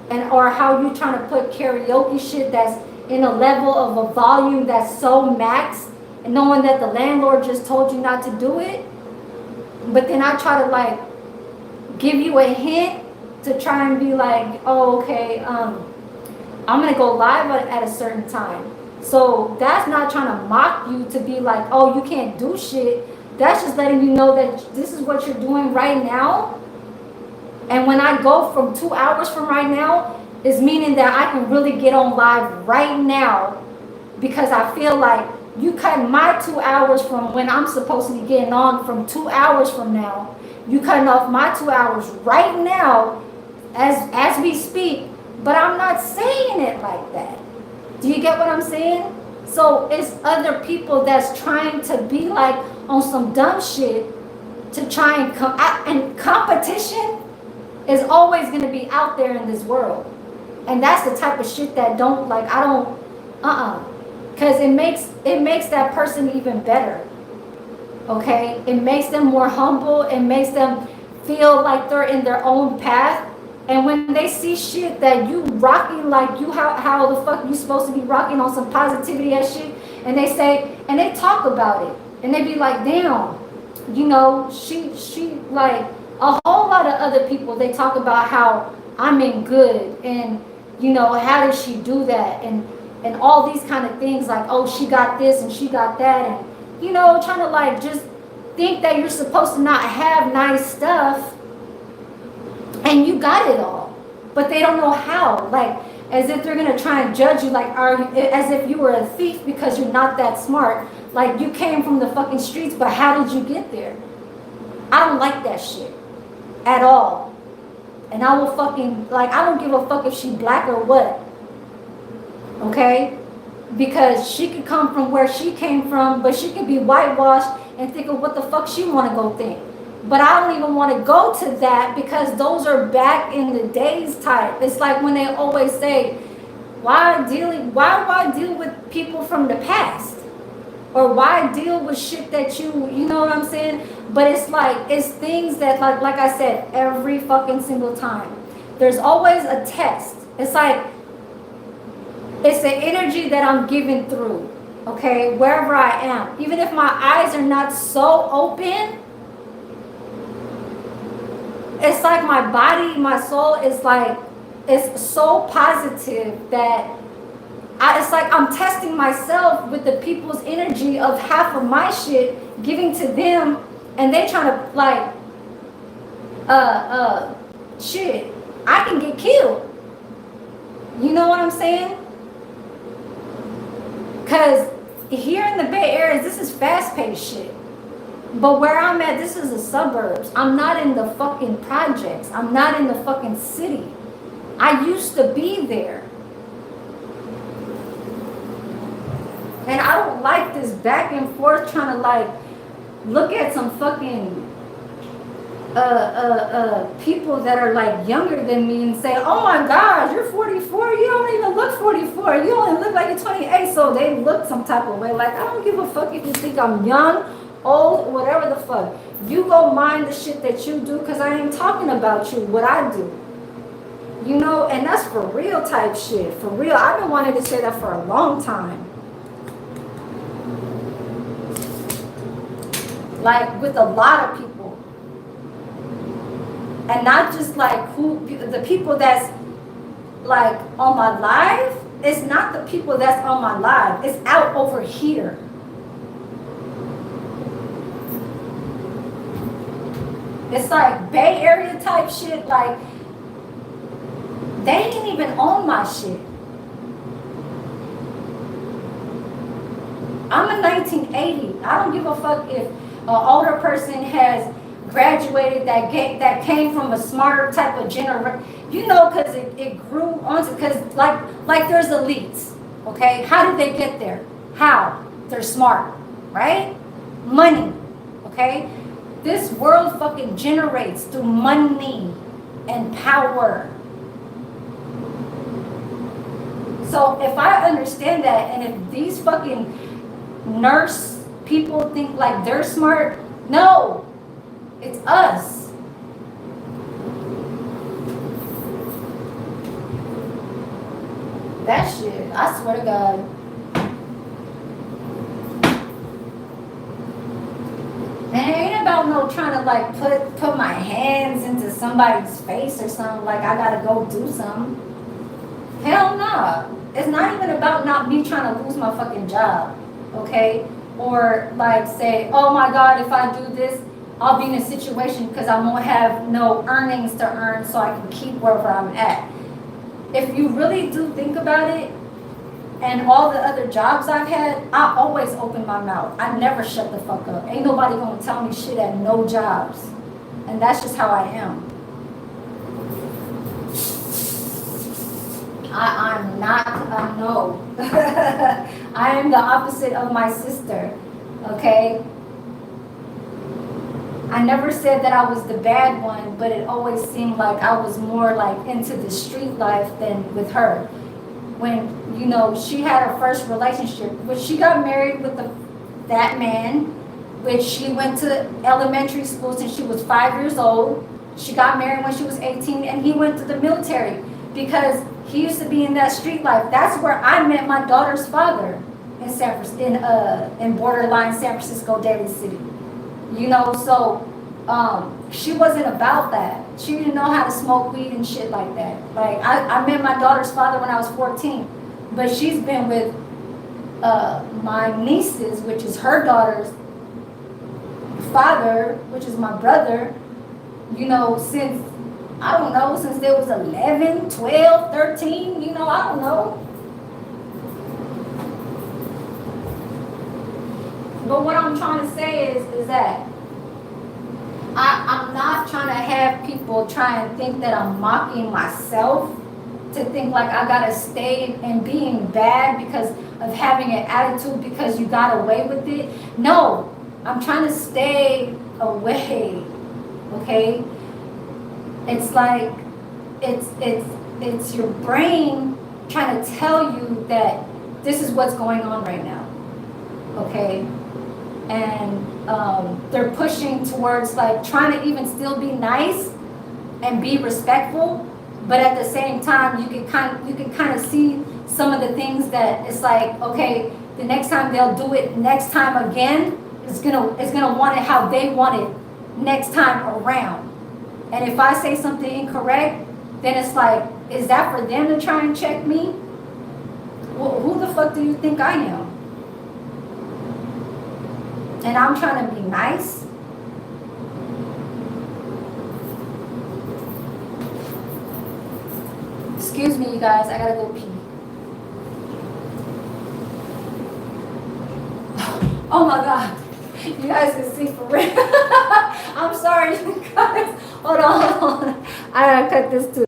and or how you trying to put karaoke shit that's in a level of a volume that's so maxed, and knowing that the landlord just told you not to do it, but then I try to like give you a hint to try and be like, oh, okay, I'm gonna go live at a certain time. So that's not trying to mock you to be like, oh, you can't do shit. That's just letting you know that this is what you're doing right now. And when I go from 2 hours from right now, is meaning that I can really get on live right now, because I feel like you cut my 2 hours from when I'm supposed to be getting on from 2 hours from now. You cutting off my 2 hours right now as we speak, but I'm not saying it like that. Do you get what I'm saying? So it's other people that's trying to be like on some dumb shit to try and come out, and competition is always going to be out there in this world. And that's the type of shit that don't, like, I don't, because it makes that person even better. Okay, it makes them more humble. It makes them feel like they're in their own path. And when they see shit that you rocking, like you, how the fuck you supposed to be rocking on some positivity and shit, and they say, and they talk about it, and they be like, damn, you know, she like a whole lot of other people, they talk about how I'm in good, and you know, how did she do that, and all these kind of things, like, oh, she got this and she got that, and you know, trying to like just think that you're supposed to not have nice stuff, and you got it all, but they don't know how, like as if they're gonna try and judge you, like as if you were a thief because you're not that smart, like you came from the fucking streets, but how did you get there? I don't like that shit at all. And I will fucking, like, I don't give a fuck if she black or what, okay? Because she could come from where she came from, but she could be whitewashed and think of what the fuck she want to go think. But I don't even want to go to that, because those are back in the days type. It's like when they always say, why deal with people from the past? Or why deal with shit that you know what I'm saying? But it's like, it's things that, like I said, every fucking single time, there's always a test. It's like, it's the energy that I'm giving through, okay, wherever I am. Even if my eyes are not so open, it's like my body, my soul is like, it's so positive that it's like I'm testing myself with the people's energy of half of my shit, giving to them, and they trying to like, shit, I can get killed. You know what I'm saying? Because here in the Bay Area, this is fast-paced shit. But where I'm at, this is the suburbs. I'm not in the fucking projects. I'm not in the fucking city. I used to be there. And I don't like this back and forth trying to like look at some fucking people that are like younger than me and say, oh my God, you're 44. You don't even look 44. You only look like you're 28. So they look some type of way. Like, I don't give a fuck if you think I'm young, old, whatever the fuck. You go mind the shit that you do, because I ain't talking about you, what I do. You know, and that's for real type shit. For real. I've been wanting to say that for a long time. like with a lot of people, and not just like who the people that's like on my live. It's not the people that's on my live. It's out over here. It's like Bay Area type shit. Like they didn't even own my shit. I'm a 1980. I don't give a fuck if an older person has graduated that came from a smarter type of generation. You know, because it grew onto, because like there's elites. Okay, how did they get there? How? They're smart, right? Money. Okay, this world fucking generates through money and power. So if I understand that, and if these fucking nurse people think like they're smart, no, it's us. That shit, I swear to God. And it ain't about no trying to like put my hands into somebody's face or something, like I gotta go do something. Hell nah. It's not even about not me trying to lose my fucking job, okay? Or like say, oh my God, if I do this, I'll be in a situation because I won't have no earnings to earn so I can keep wherever I'm at. If you really do think about it, and all the other jobs I've had, I always open my mouth. I never shut the fuck up. Ain't nobody gonna tell me shit at no jobs. And that's just how I am. I'm not, no. I am the opposite of my sister, okay? I never said that I was the bad one, but it always seemed like I was more like into the street life than with her. When, you know, she had her first relationship, which she got married with that man, which she went to elementary school since she was 5 years old. She got married when she was 18, and he went to the military because he used to be in that street life. That's where I met my daughter's father in borderline San Francisco, Daly City. You know, so she wasn't about that. She didn't know how to smoke weed and shit like that. Like I met my daughter's father when I was 14, but she's been with my nieces, which is her daughter's father, which is my brother, you know, since I don't know, since there was 11, 12, 13, you know, I don't know. But what I'm trying to say is that I'm not trying to have people try and think that I'm mocking myself, to think like I gotta stay and being bad because of having an attitude because you got away with it. No, I'm trying to stay away, okay? It's like, it's your brain trying to tell you that this is what's going on right now, okay? And they're pushing towards like trying to even still be nice and be respectful, but at the same time you can kind of see some of the things that it's like, okay, the next time they'll do it next time again, it's gonna want it how they want it next time around. And if I say something incorrect, then it's like, is that for them to try and check me? Well, who the fuck do you think I am? And I'm trying to be nice. Excuse me, you guys, I gotta go pee. Oh my God, you guys can see for real. I'm sorry, you guys. Hold on. I gotta cut this too.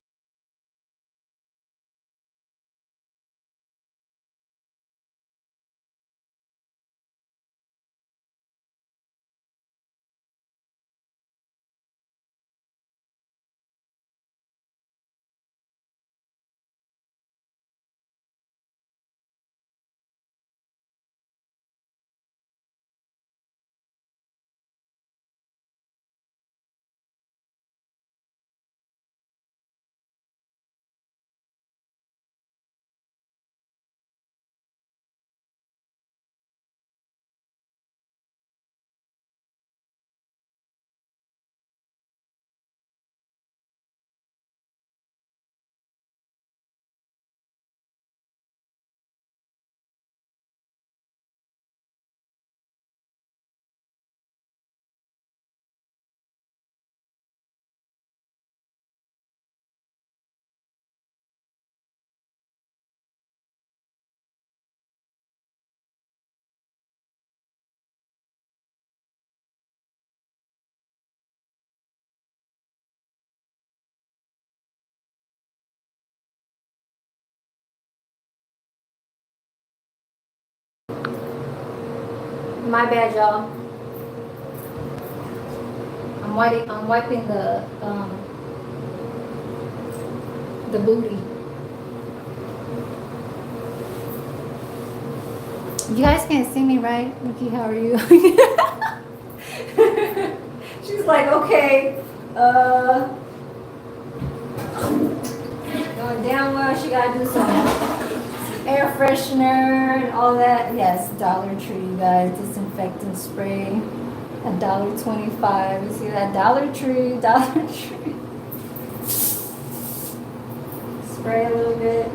My bad, y'all. I'm wiping the booty. You guys can't see me, right? Nikki, how are you? She's like, okay, going down well, she gotta do some air freshener and all that. Yes, Dollar Tree, you guys, disinfectant spray. $1.25. You see that? Dollar Tree, Dollar Tree. Spray a little bit.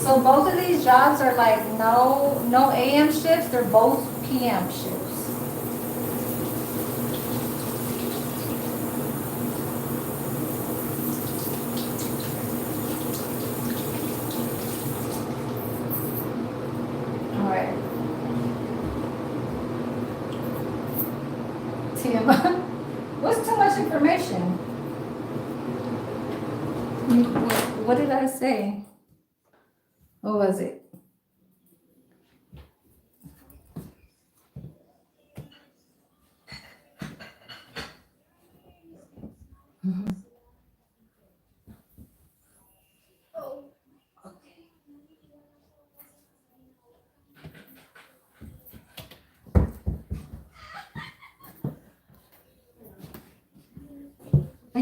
So both of these jobs are like no AM shifts, they're both PM shifts. Alright. TMI. What's too much information? What did I say? What was it? Oh, okay.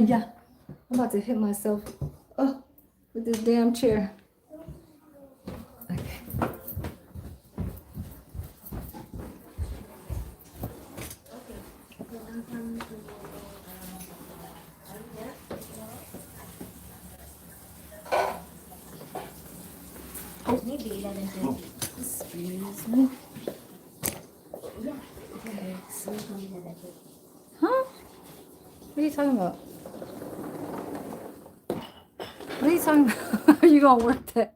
Yeah, I'm about to hit myself with this damn chair. Okay. Excuse me. Okay. Huh? What are you talking about? What are you talking about? Are you gonna work that?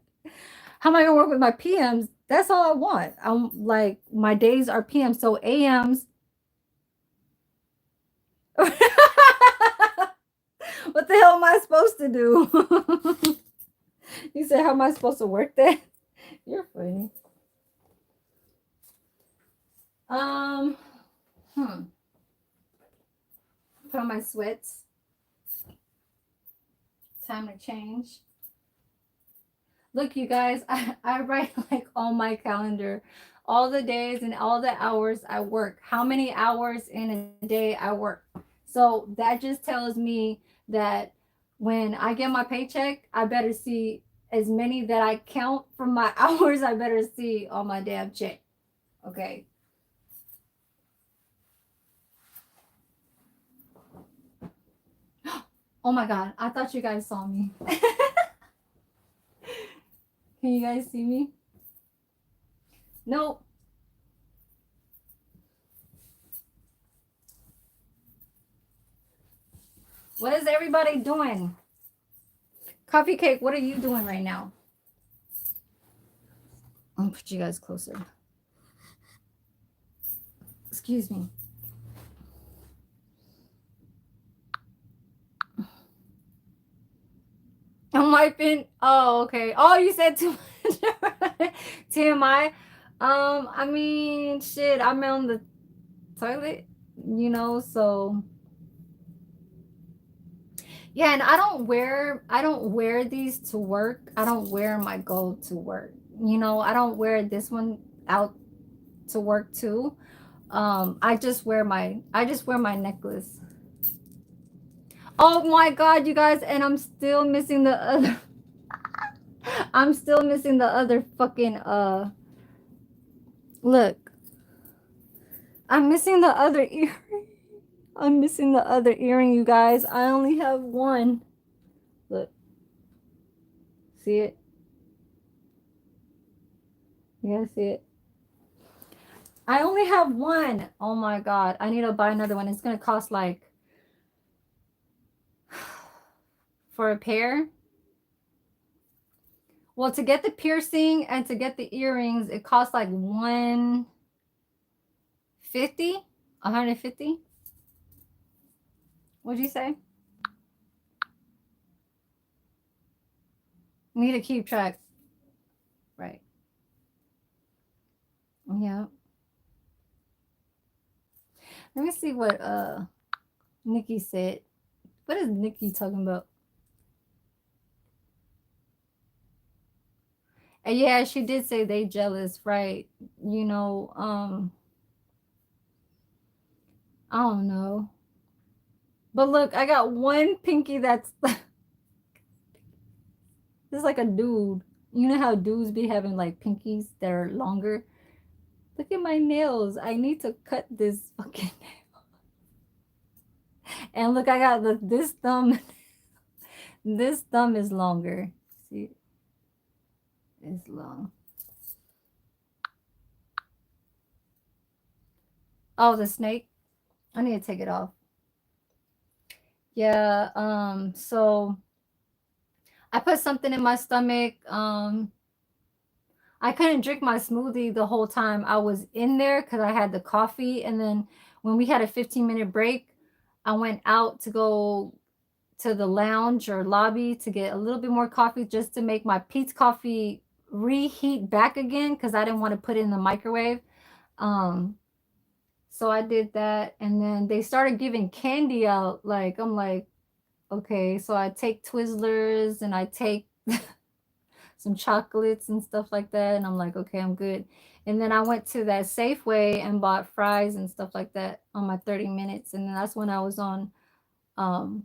How am I gonna work with my PMs? That's all I want. I'm like my days are PMs, so AMs. What the hell am I supposed to do? You said, how am I supposed to work that? You're funny. Put on my sweats. Time to change. Look, you guys, I write like on my calendar all the days and all the hours I work, how many hours in a day I work. So that just tells me that when I get my paycheck, I better see as many that I count from my hours, I better see on my damn check. Okay. Oh my God, I thought you guys saw me. Can you guys see me? Nope. What is everybody doing? Coffee Cake, what are you doing right now? I'll put you guys closer. Excuse me. I'm wiping. Oh, okay. Oh, you said too much. TMI. I mean, shit, I'm on the toilet, so yeah, and I don't wear these to work. I don't wear my gold to work. I don't wear this one out to work too. I just wear my necklace. Oh my God, you guys, and I'm still missing the other. I'm still missing the other fucking look. I'm missing the other earring. I'm missing the other earring, you guys. I only have one. Look. See it? You guys see it? I only have one. Oh my God. I need to buy another one. It's gonna cost like for a pair. Well, to get the piercing and to get the earrings, it costs like 150. 150. What'd you say? Need to keep track. Right. Yeah. Let me see what Nikki said. What is Nikki talking about? And yeah, she did say they jealous, right? You know, I don't know. But look, I got one pinky that's it's like a dude. You know how dudes be having like pinkies that are longer? Look at my nails. I need to cut this fucking nail. And look, I got this thumb. This thumb is longer. See, it's long. Oh, the snake. I need to take it off. Yeah, so I put something in my stomach. I couldn't drink my smoothie the whole time I was in there because I had the coffee. And then when we had a 15-minute break, I went out to go to the lounge or lobby to get a little bit more coffee just to make my Peet's coffee reheat back again because I didn't want to put it in the microwave. Um, so I did that. And then they started giving candy out. Like, I'm like, okay, so I take Twizzlers and I take some chocolates and stuff like that. And I'm like, okay, I'm good. And then I went to that Safeway and bought fries and stuff like that on my 30 minutes. And then that's when I was on um,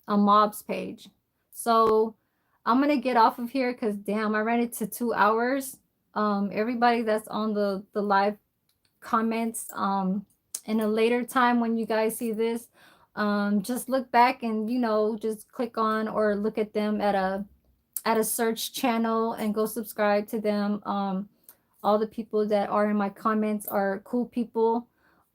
a mob's page. So I'm gonna get off of here because damn, I ran it to 2 hours. Everybody that's on the live comments, in a later time when you guys see this, just look back and just click on or look at them at a search channel and go subscribe to them. All the people that are in my comments are cool people.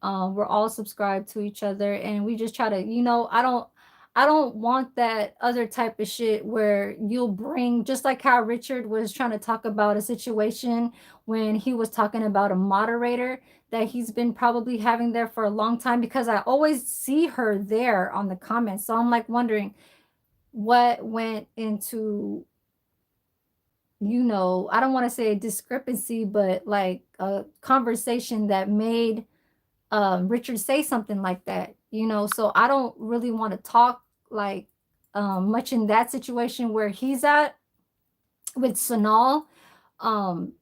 We're all subscribed to each other, and we just try to, I don't want that other type of shit where you'll bring, just like how Richard was trying to talk about a situation when he was talking about a moderator that he's been probably having there for a long time, because I always see her there on the comments. So I'm like wondering what went into, I don't want to say a discrepancy, but like a conversation that made Richard say something like that, So I don't really want to talk like much in that situation where he's at with Sanal, um,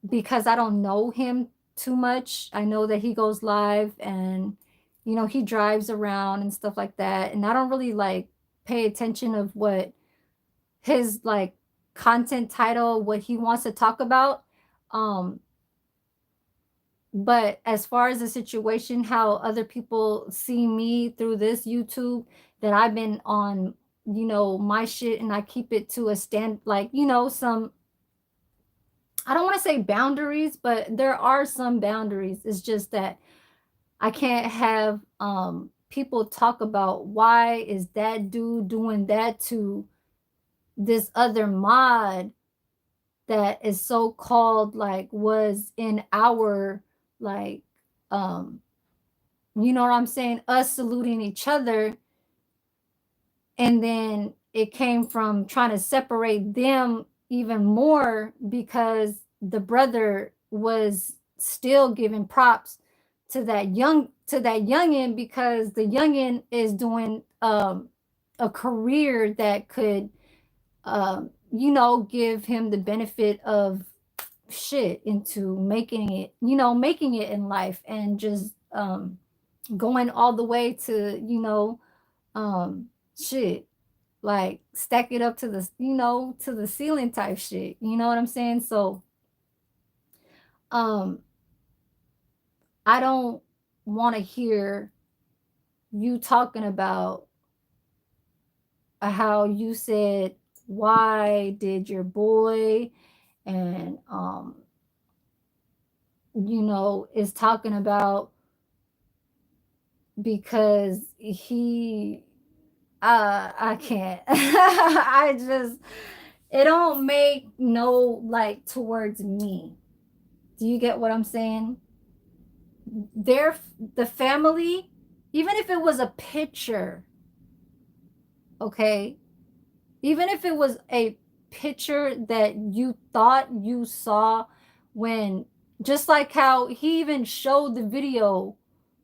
because I don't know him too much. I know that he goes live and, he drives around and stuff like that. And I don't really like pay attention of what his like content title, what he wants to talk about. Um, but as far as the situation, how other people see me through this YouTube, that I've been on, my shit, and I keep it to a stand, like, some, I don't want to say boundaries, but there are some boundaries. It's just that I can't have people talk about why is that dude doing that to this other mod that is so called, like, was in our, like, um you know what I'm saying, us saluting each other, and then it came from trying to separate them even more because the brother was still giving props to that youngin, because the youngin is doing a career that could give him the benefit of shit into making it in life, and just going all the way to shit, like stack it up to the to the ceiling type shit, you know what I'm saying? So um I don't want to hear you talking about how you said, why did your boy, and is talking about because he, I can't. I just, it don't make no like towards me. Do you get what I'm saying? The family, even if it was a picture, okay, even if it was a picture that you thought you saw when, just like how he even showed the video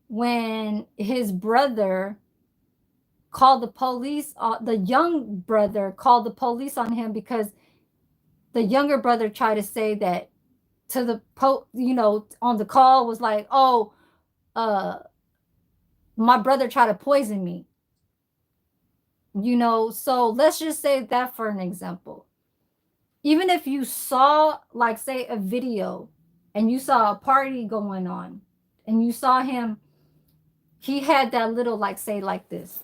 when his brother called the police, the young brother called the police on him because the younger brother tried to say that to the on the call was like, oh, uh my brother tried to poison me. So let's just say that for an example. Even if you saw, like, say, a video and you saw a party going on and you saw him, he had that little, like, say, like this.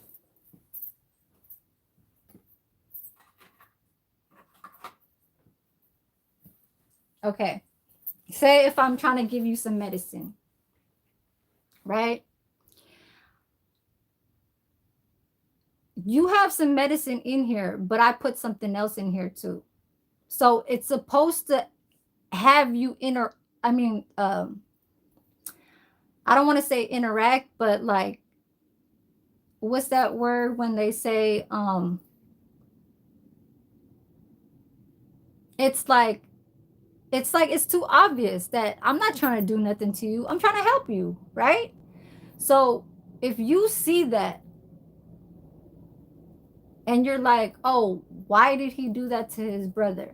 Okay. Say if I'm trying to give you some medicine, right? You have some medicine in here, but I put something else in here too. So it's supposed to have you I don't want to say interact, but like, what's that word when they say, it's like it's too obvious that I'm not trying to do nothing to you. I'm trying to help you, right? So if you see that and you're like, oh, why did he do that to his brother?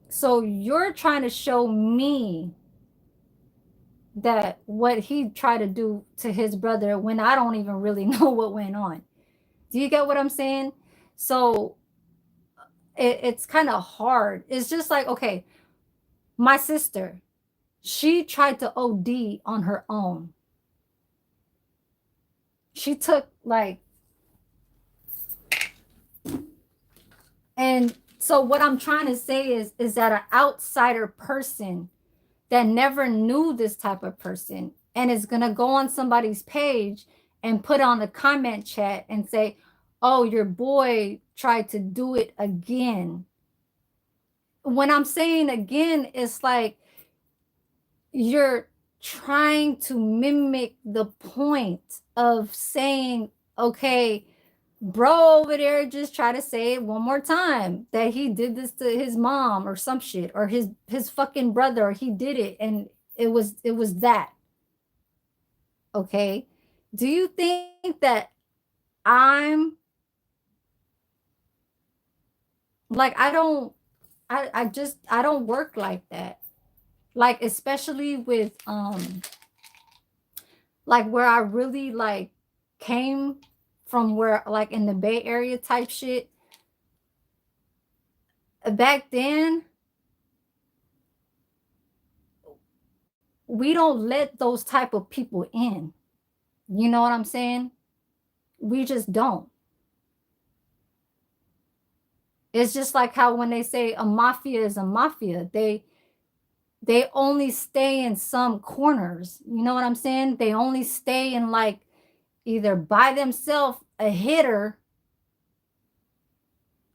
So you're trying to show me that what he tried to do to his brother when I don't even really know what went on. Do you get what I'm saying? So it's kind of hard. It's just like, okay, my sister, she tried to OD on her own. She took like, and so what I'm trying to say is that an outsider person that never knew this type of person and is going to go on somebody's page and put on the comment chat and say, oh, your boy tried to do it again. When I'm saying again, it's like you're trying to mimic the point of saying, okay, bro over there just try to say it one more time that he did this to his mom or some shit, or his fucking brother, or he did it and it was that. Okay, do you think that I'm like, I don't work like that, like, especially with like where I really like came from, where like in the Bay Area type shit. Back then, we don't let those type of people in. You know what I'm saying? We just don't. It's just like how when they say a mafia is a mafia, they only stay in some corners. You know what I'm saying? They only stay in like either by themselves, a hitter.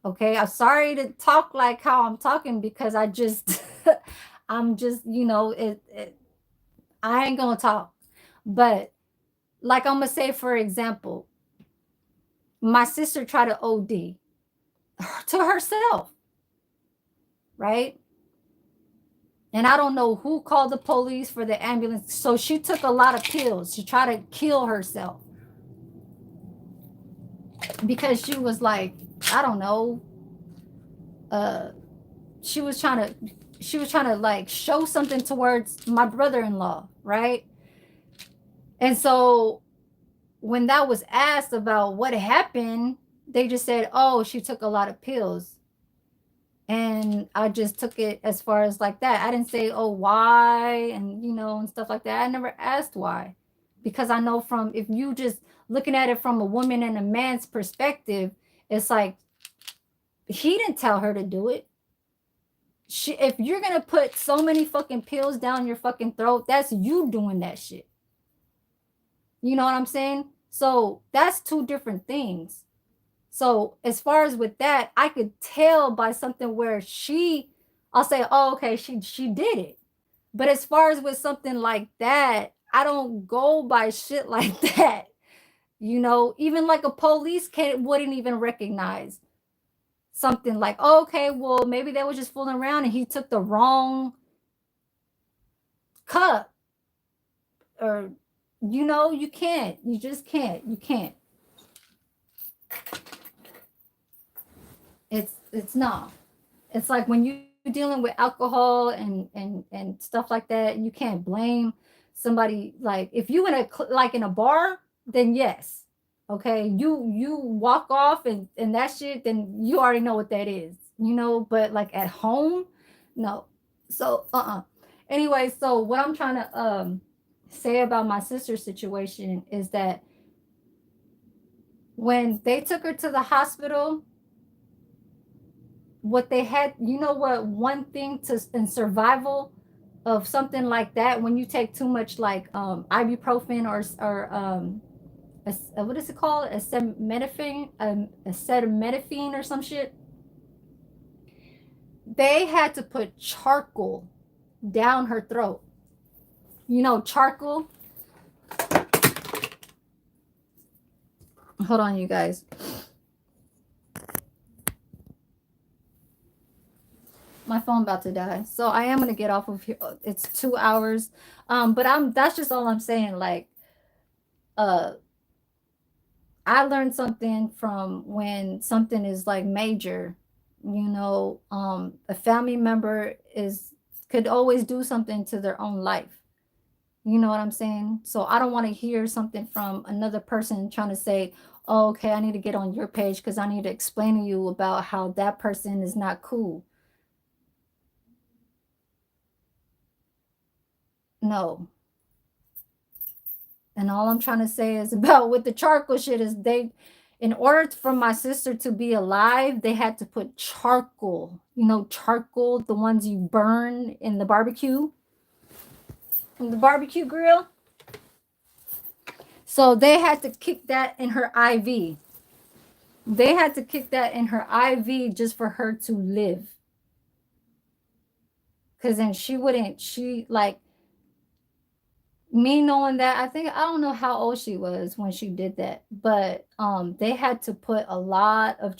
Okay, I'm sorry to talk like how I'm talking because I just I'm just, I ain't gonna talk. But like, I'm gonna say, for example, my sister tried to OD to herself, right? And I don't know who called the police for the ambulance. So she took a lot of pills. She tried to kill herself because she was like, I don't know, she was trying to like show something towards my brother-in-law, right? And so when that was asked about what happened, they just said, oh, she took a lot of pills. And I just took it as far as like that. I didn't say, oh, why, and and stuff like that. I never asked why, because I know, from if you just looking at it from a woman and a man's perspective, it's like, he didn't tell her to do it. If you're gonna put so many fucking pills down your fucking throat, that's you doing that shit. You know what I'm saying? So that's two different things. So as far as with that, I could tell by something where I'll say, oh, okay, she did it. But as far as with something like that, I don't go by shit like that. Even like a police wouldn't even recognize. something like, oh, okay, well, maybe they were just fooling around and he took the wrong cup, or you can't. You just can't. You can't. It's not. It's like when you're dealing with alcohol and stuff like that, you can't blame somebody. Like if you in a like in a bar, then yes, okay, you walk off and that shit, then you already know what that is, But like at home, no. So anyway, so what I'm trying to say about my sister's situation is that when they took her to the hospital, what they had, what one thing to in survival of something like that, when you take too much like ibuprofen or what is it called, acetaminophen or some shit, they had to put charcoal down her throat. Charcoal. Hold on, you guys. My phone about to die, so I am gonna get off of here. It's 2 hours, but that's just all I'm saying. Like, uh, I learned something from when something is like major. A family member could always do something to their own life. You know what I'm saying? So I don't want to hear something from another person trying to say, oh, okay, I need to get on your page because I need to explain to you about how that person is not cool. No. And all I'm trying to say is about with the charcoal shit is in order for my sister to be alive, they had to put charcoal, charcoal, the ones you burn in the barbecue, grill. So they had to kick that in her IV. They had to kick that in her IV just for her to live. Cause then she like, me knowing that, I don't know how old she was when she did that, but they had to put a lot of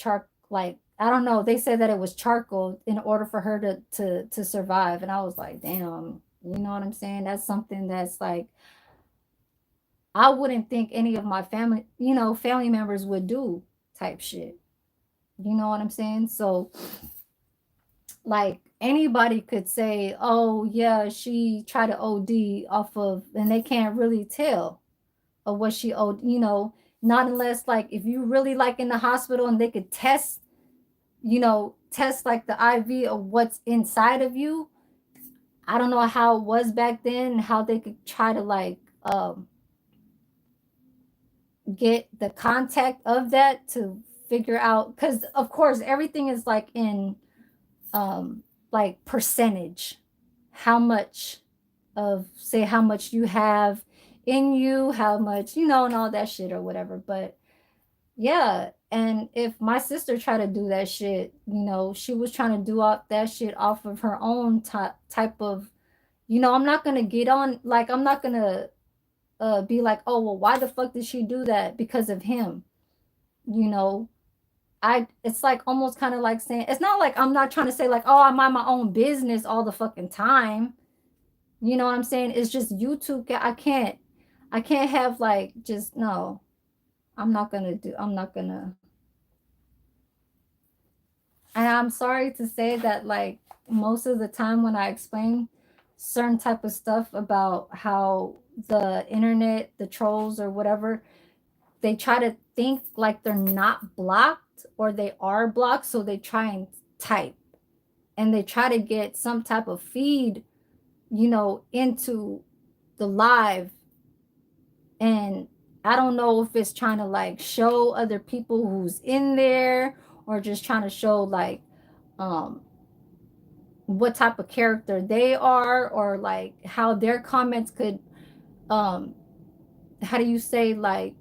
like, I don't know, they said that it was charcoal in order for her to survive. And I was like, damn, you know what I'm saying? That's something that's like, I wouldn't think any of my family members would do type shit. You know what I'm saying? So like anybody could say, oh yeah, she tried to OD off of, and they can't really tell of what she owed, not unless like if you really like in the hospital and they could test like the IV of what's inside of you. I don't know how it was back then, how they could try to like get the contact of that to figure out, because of course everything is like in like percentage, how much how much you have in you, how much, and all that shit or whatever. But yeah, and if my sister tried to do that shit, she was trying to do all that shit off of her own type of, I'm not gonna get on, like, I'm not gonna be like, oh well, why the fuck did she do that because of him, you know it's like almost kind of like saying, it's not like I'm not trying to say like, oh, I mind my own business all the fucking time. You know what I'm saying? It's just YouTube. I can't have like, just no. I'm not gonna. And I'm sorry to say that, like, most of the time when I explain certain type of stuff about how the internet, the trolls or whatever, they try to think like they're not blocked or they are blocked, so they try and type and they try to get some type of feed, into the live. And I don't know if it's trying to like show other people who's in there, or just trying to show like um what type of character they are, or like how their comments could um how do you say, like,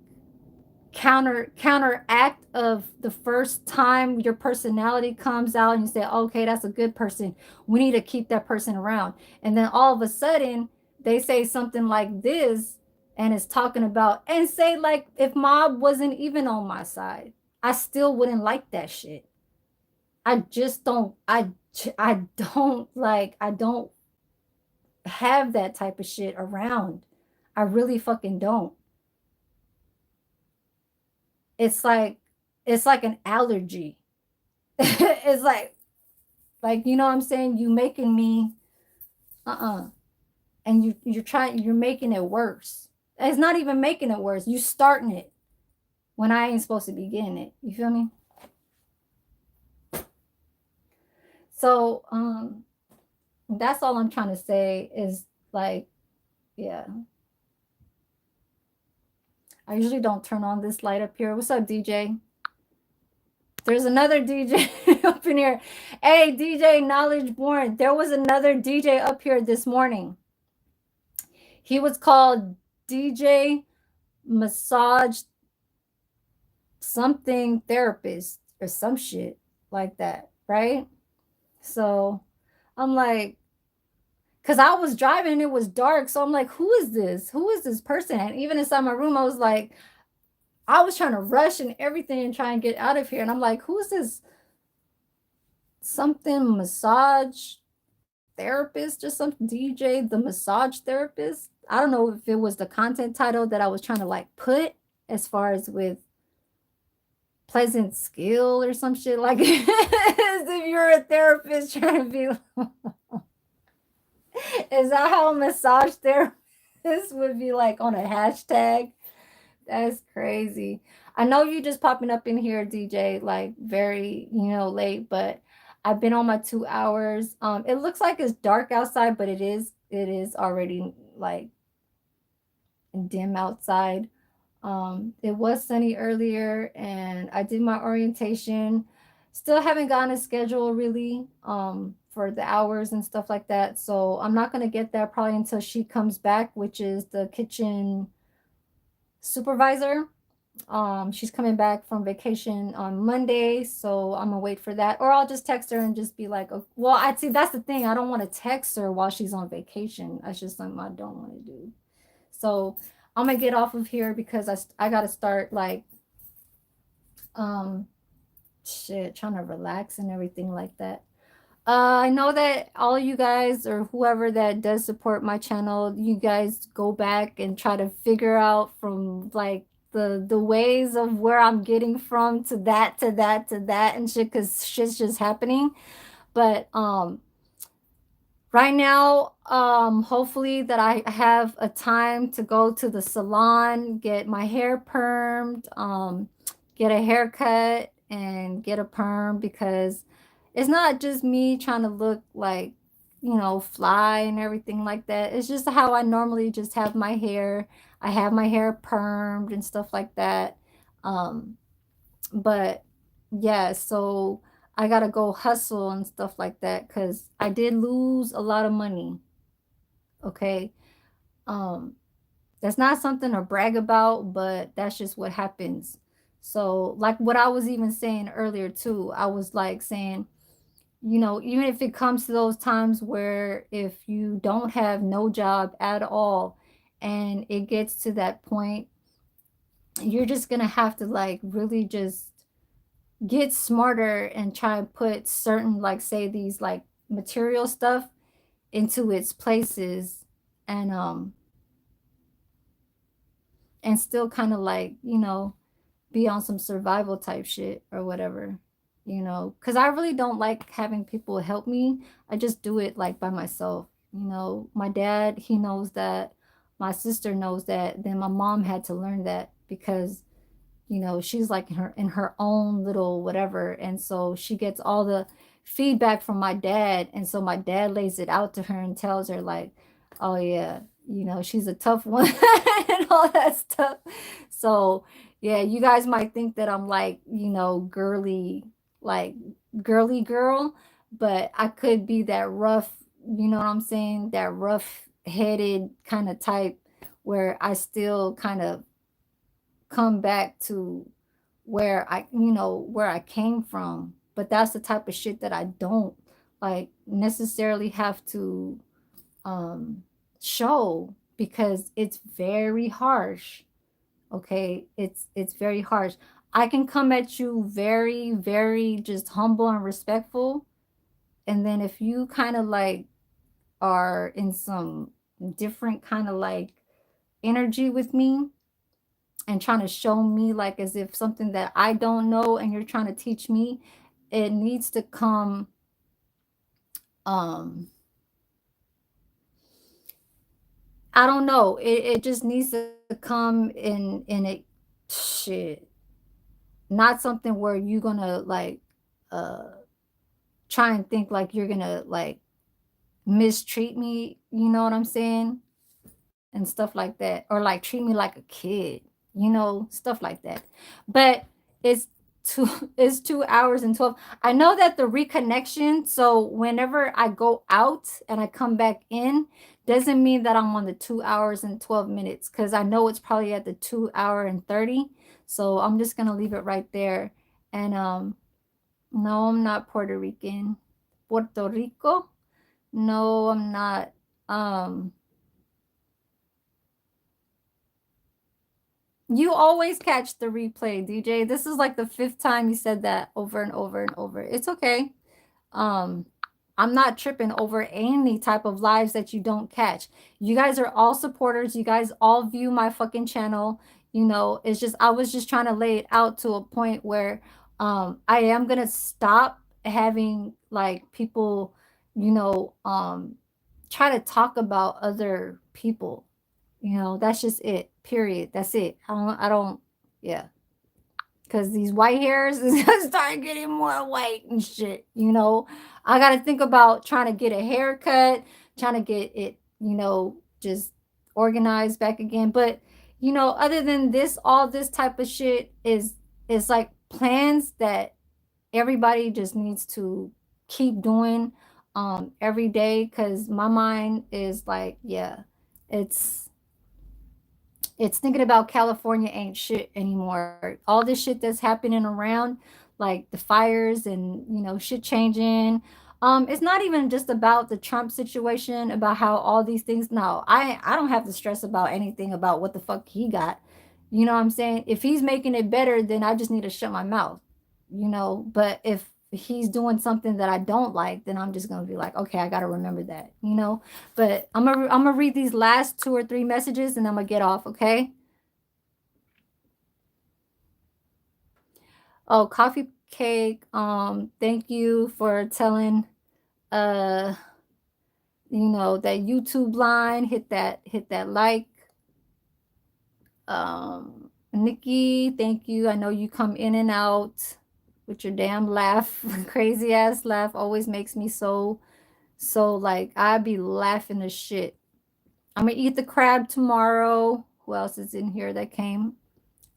counteract of the first time your personality comes out and you say, okay, that's a good person, we need to keep that person around. And then all of a sudden they say something like this, and it's talking about, and say like, if Mob wasn't even on my side, I still wouldn't like that shit. I just don't, I don't like, I don't have that type of shit around. I really fucking don't. It's like, it's like an allergy. It's like, you know what I'm saying? You making me, uh-uh. And you're trying, you're making it worse. It's not even making it worse. You starting it when I ain't supposed to be getting it. You feel me? So, that's all I'm trying to say is like, yeah. I usually don't turn on this light up here. What's up, DJ? There's another DJ up in here. Hey, DJ Knowledge Born. There was another DJ up here this morning. He was called DJ Massage something therapist or some shit like that, right? So I'm like, because I was driving and it was dark. So I'm like, who is this? Who is this person? And even inside my room, I was like, I was trying to rush and everything and try and get out of here. And I'm like, who is this something massage therapist or something? DJ, the massage therapist? I don't know if it was the content title that I was trying to like put as far as with pleasant skill or some shit like as if you're a therapist trying to be is that how a massage therapist would be like on a hashtag? That's crazy. I know you just popping up in here, DJ, like very, late, but I've been on my 2 hours. It looks like it's dark outside, but it is already like dim outside. It was sunny earlier and I did my orientation. Still haven't gotten a schedule really for the hours and stuff like that. So I'm not going to get that probably until she comes back, which is the kitchen supervisor. She's coming back from vacation on Monday, so I'm gonna wait for that. Or I'll just text her and just be like, oh, well, I see that's the thing. I don't want to text her while she's on vacation. That's just something I don't want to do. So I'm gonna get off of here because I gotta start like um shit trying to relax and everything like that. I know that all you guys or whoever that does support my channel, you guys go back and try to figure out from like the ways of where I'm getting from to that to that to that and shit because shit's just happening. But right now, hopefully that I have a time to go to the salon, get my hair permed, get a haircut and get a perm because it's not just me trying to look like, fly and everything like that. It's just how I normally just have my hair. I have my hair permed and stuff like that. Um, but yeah, so I gotta go hustle and stuff like that because I did lose a lot of money. Okay. Um, that's not something to brag about, but that's just what happens. So, like what I was even saying earlier too, I was like saying, even if it comes to those times where if you don't have no job at all and it gets to that point, you're just gonna have to like really just get smarter and try and put certain like say these like material stuff into its places and and still kind of like be on some survival type shit or whatever, because I really don't like having people help me. I just do it like by myself. My dad, he knows that, my sister knows that, then my mom had to learn that because she's like in her own little whatever, and so she gets all the feedback from my dad, and so my dad lays it out to her and tells her like, oh yeah, she's a tough one and all that stuff. So yeah, you guys might think that I'm like girly, like girly girl, but I could be that rough, you know what I'm saying, that rough headed kind of type where I still kind of come back to where I came from. But that's the type of shit that I don't like necessarily have to um show because it's very harsh. Okay? It's very harsh. I can come at you very, very just humble and respectful. And then if you kind of like are in some different kind of like energy with me and trying to show me like as if something that I don't know and you're trying to teach me, it needs to come um I don't know. It just needs to come in a shit. Not something where you're gonna like uh try and think like you're gonna like mistreat me, you know what I'm saying? And stuff like that. Or like treat me like a kid, stuff like that. But it's two it's 2 hours and 12. I know that the reconnection, so whenever I go out and I come back in, doesn't mean that I'm on the 2 hours and 12 minutes because I know it's probably at the 2 hour and 30. So I'm just gonna leave it right there. And no, I'm not Puerto Rican. Puerto Rico? No, I'm not. Um You always catch the replay, DJ. This is like the fifth time you said that over and over and over. It's okay. Um, I'm not tripping over any type of lives that you don't catch. You guys are all supporters. You guys all view my fucking channel. It's just I was just trying to lay it out to a point where I am gonna stop having like people, try to talk about other people. That's just it. Period. That's it. I don't, yeah. Because these white hairs is gonna start getting more white and shit. I got to think about trying to get a haircut, trying to get it, just organized back again. But, other than this, all this type of shit is like plans that everybody just needs to keep doing every day because my mind is like, yeah, it's it's thinking about California ain't shit anymore. All this shit that's happening around, like the fires and shit changing. It's not even just about the Trump situation, about how all these things. No, I don't have to stress about anything about what the fuck he got. You know what I'm saying? If he's making it better, then I just need to shut my mouth. But if he's doing something that I don't like, then I'm just gonna be like, okay, I gotta remember that. But I'm gonna read these last 2 or 3 messages and I'm gonna get off, okay? Oh, coffee cake. Thank you for telling uh that YouTube line. Hit that like. Nikki, thank you. I know you come in and out with your damn laugh. Crazy ass laugh always makes me so like I'd be laughing the shit. I'm gonna eat the crab tomorrow. Who else is in here that came?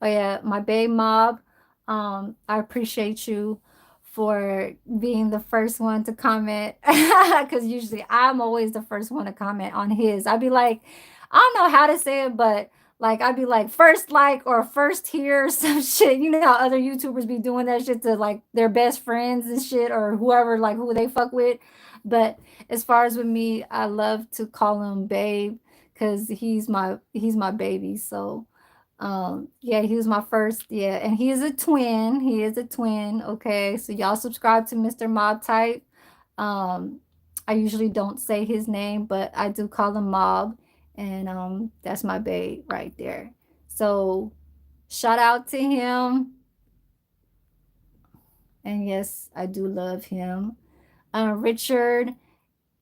Oh yeah, my Bay Mob. I appreciate you for being the first one to comment because usually I'm always the first one to comment on his. I'd be like, I don't know how to say it, but like I'd be like first like or first here or some shit. You know how other YouTubers be doing that shit to like their best friends and shit or whoever like who they fuck with. But as far as with me, I love to call him babe because he's my baby. So yeah, he was my first, yeah, and he is a twin. Okay, so y'all subscribe to Mr. Mob Type. um I usually don't say his name, but I do call him Mob, and that's my babe right there. So shout out to him, and yes, I do love him. Richard,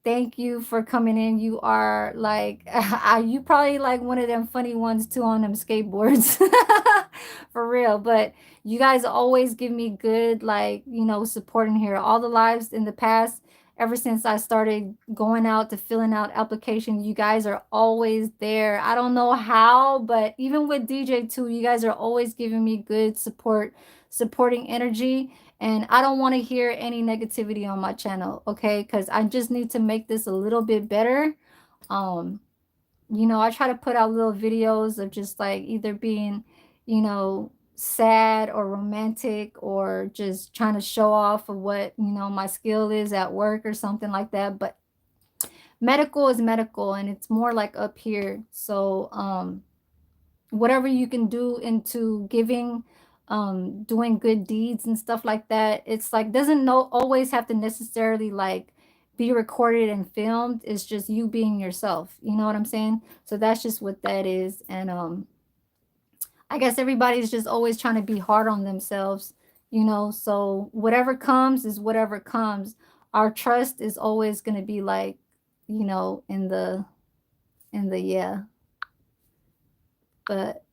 thank you for coming in. You are like, you probably like one of them funny ones too on them skateboards. For real. But you guys always give me good, like, support in here. All the lives in the past, ever since I started going out to filling out applications, you guys are always there. I don't know how, but even with DJ too, you guys are always giving me good supporting energy, and I don't want to hear any negativity on my channel, okay? Because I just need to make this a little bit better. um I try to put out little videos of just like either being sad or romantic, or just trying to show off of what my skill is at work or something like that. But medical is medical, and it's more like up here. So whatever you can do into giving doing good deeds and stuff like that. It's like doesn't no always have to necessarily like be recorded and filmed. It's just you being yourself. You know what I'm saying? So that's just what that is. And I guess everybody's just always trying to be hard on themselves, you know. So whatever comes is whatever comes. Our trust is always going to be like, you know, in the yeah. But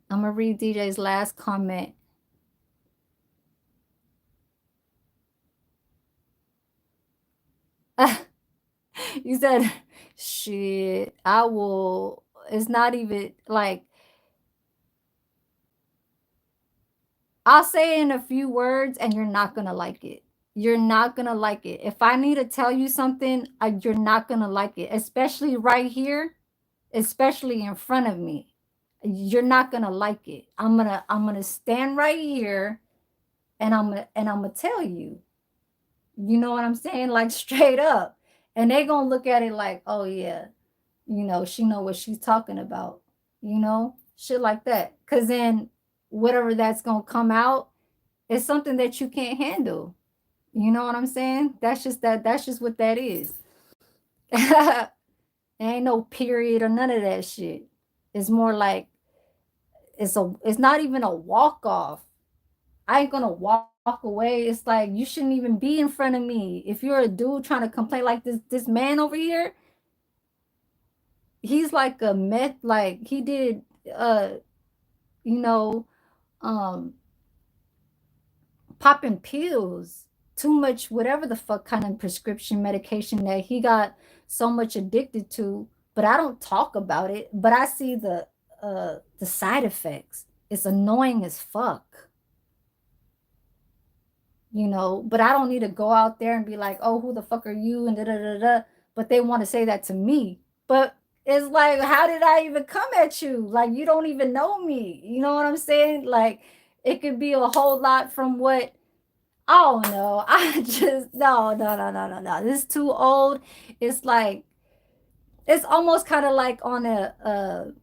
I'm gonna read DJ's last comment. You said, shit, I will. It's not even like I'll say it in a few words and you're not gonna like it. You're not gonna like it. If I need to tell you something, you're not gonna like it, especially right here, especially in front of me. You're not gonna like it. I'm gonna stand right here and I'm gonna tell you. You know what I'm saying? Like straight up. And they gonna look at it like, oh yeah, you know, she know what she's talking about, you know, shit like that. Cause then whatever that's gonna come out is something that you can't handle. You know what I'm saying? That's just what that is. Ain't no period or none of that shit. It's more like it's not even a walk off. I ain't gonna walk away. It's like you shouldn't even be in front of me. If you're a dude trying to complain like this man over here, he's like a meth, like he did you know, um popping pills, too much whatever the fuck kind of prescription medication that he got so much addicted to, but I don't talk about it, but I see the side effects. It's annoying as fuck, you know, but I don't need to go out there and be like, "Oh, who the fuck are you?" and da da da da, but they want to say that to me. But it's like, how did I even come at you? Like you don't even know me. You know what I'm saying? Like it could be a whole lot from what. Oh no, I just no. This is too old. It's like it's almost kind of like on a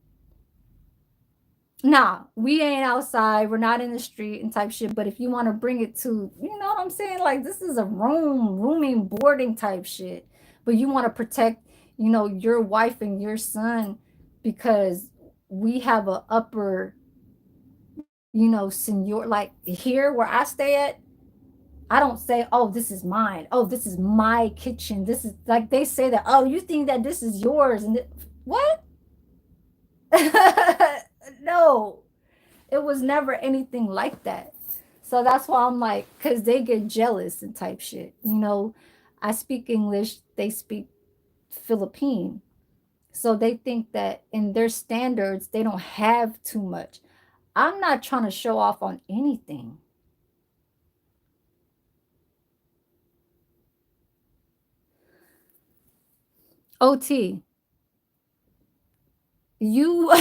nah, we ain't outside, we're not in the street and type shit. But if you want to bring it to, you know what I'm saying? Like this is a rooming, boarding type shit. But you want to protect, you know, your wife and your son because we have a upper, you know, senior like here where I stay at. I don't say, oh, this is mine. Oh, this is my kitchen. This is like they say that, oh, you think that this is yours. And what? No, it was never anything like that. So that's why I'm like, because they get jealous and type shit. You know, I speak English, they speak Philippine. So they think that in their standards, they don't have too much. I'm not trying to show off on anything. OT, you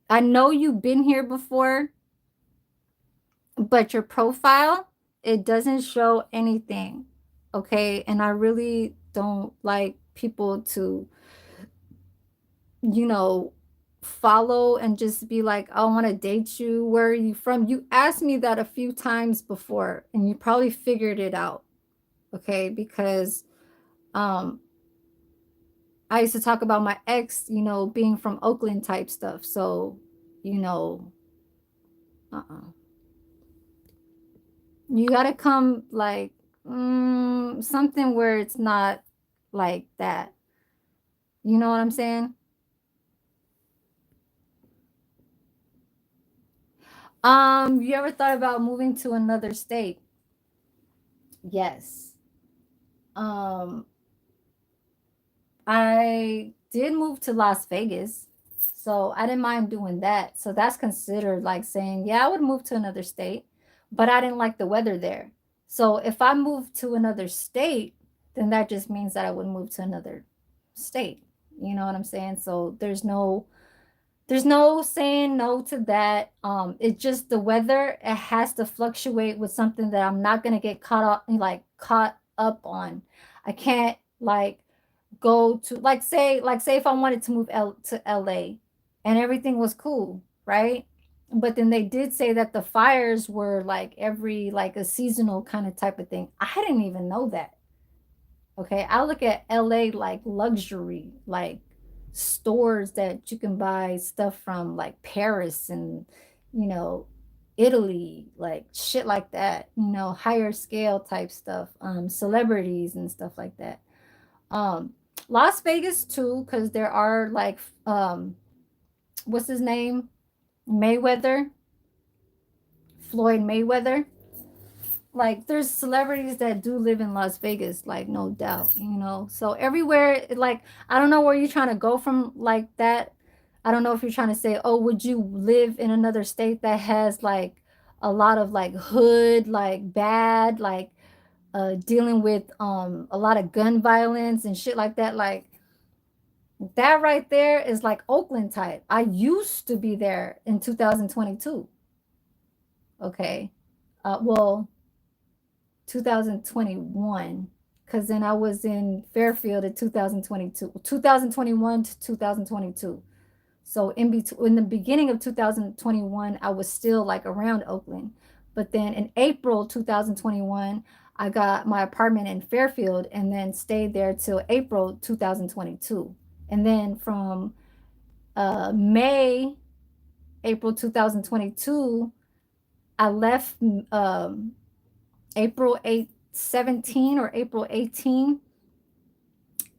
I know you've been here before, but your profile, it doesn't show anything. Okay. And I really don't like people to, you know, follow and just be like, I want to date you. Where are you from? You asked me that a few times before and you probably figured it out. Okay. Because um I used to talk about my ex, you know, being from Oakland type stuff. So, you know, uh-uh. You gotta come like something where it's not like that. You know what I'm saying? You ever thought about moving to another state? Yes. Um, I did move to Las Vegas, so I didn't mind doing that. So that's considered like saying, yeah, I would move to another state, but I didn't like the weather there. So if I moved to another state, then that just means that I would move to another state. You know what I'm saying? So there's no saying no to that. It's just the weather, it has to fluctuate with something that I'm not gonna get caught up on. I can't like go to like say if I wanted to move to LA and everything was cool, right? But then they did say that the fires were like every like a seasonal kind of type of thing. I didn't even know that. Okay, I look at LA like luxury, like stores that you can buy stuff from, like Paris and, you know, Italy, like shit like that, you know, higher scale type stuff, celebrities and stuff like that. Um, Las Vegas too, because there are like, what's his name? Mayweather, Floyd Mayweather. Like there's celebrities that do live in Las Vegas, like no doubt, you know. So everywhere, like I don't know where you're trying to go from like that. I don't know if you're trying to say, oh, would you live in another state that has like a lot of like hood, like bad, like dealing with a lot of gun violence and shit like that. Like that right there is like Oakland type. I used to be there in 2022. Okay. Well, 2021, because then I was in Fairfield in 2022, 2021 to 2022. So in between, in the beginning of 2021, I was still like around Oakland. But then in April 2021, I got my apartment in Fairfield and then stayed there till April 2022. And then from May, April 2022, I left April 8, 17 or April 18.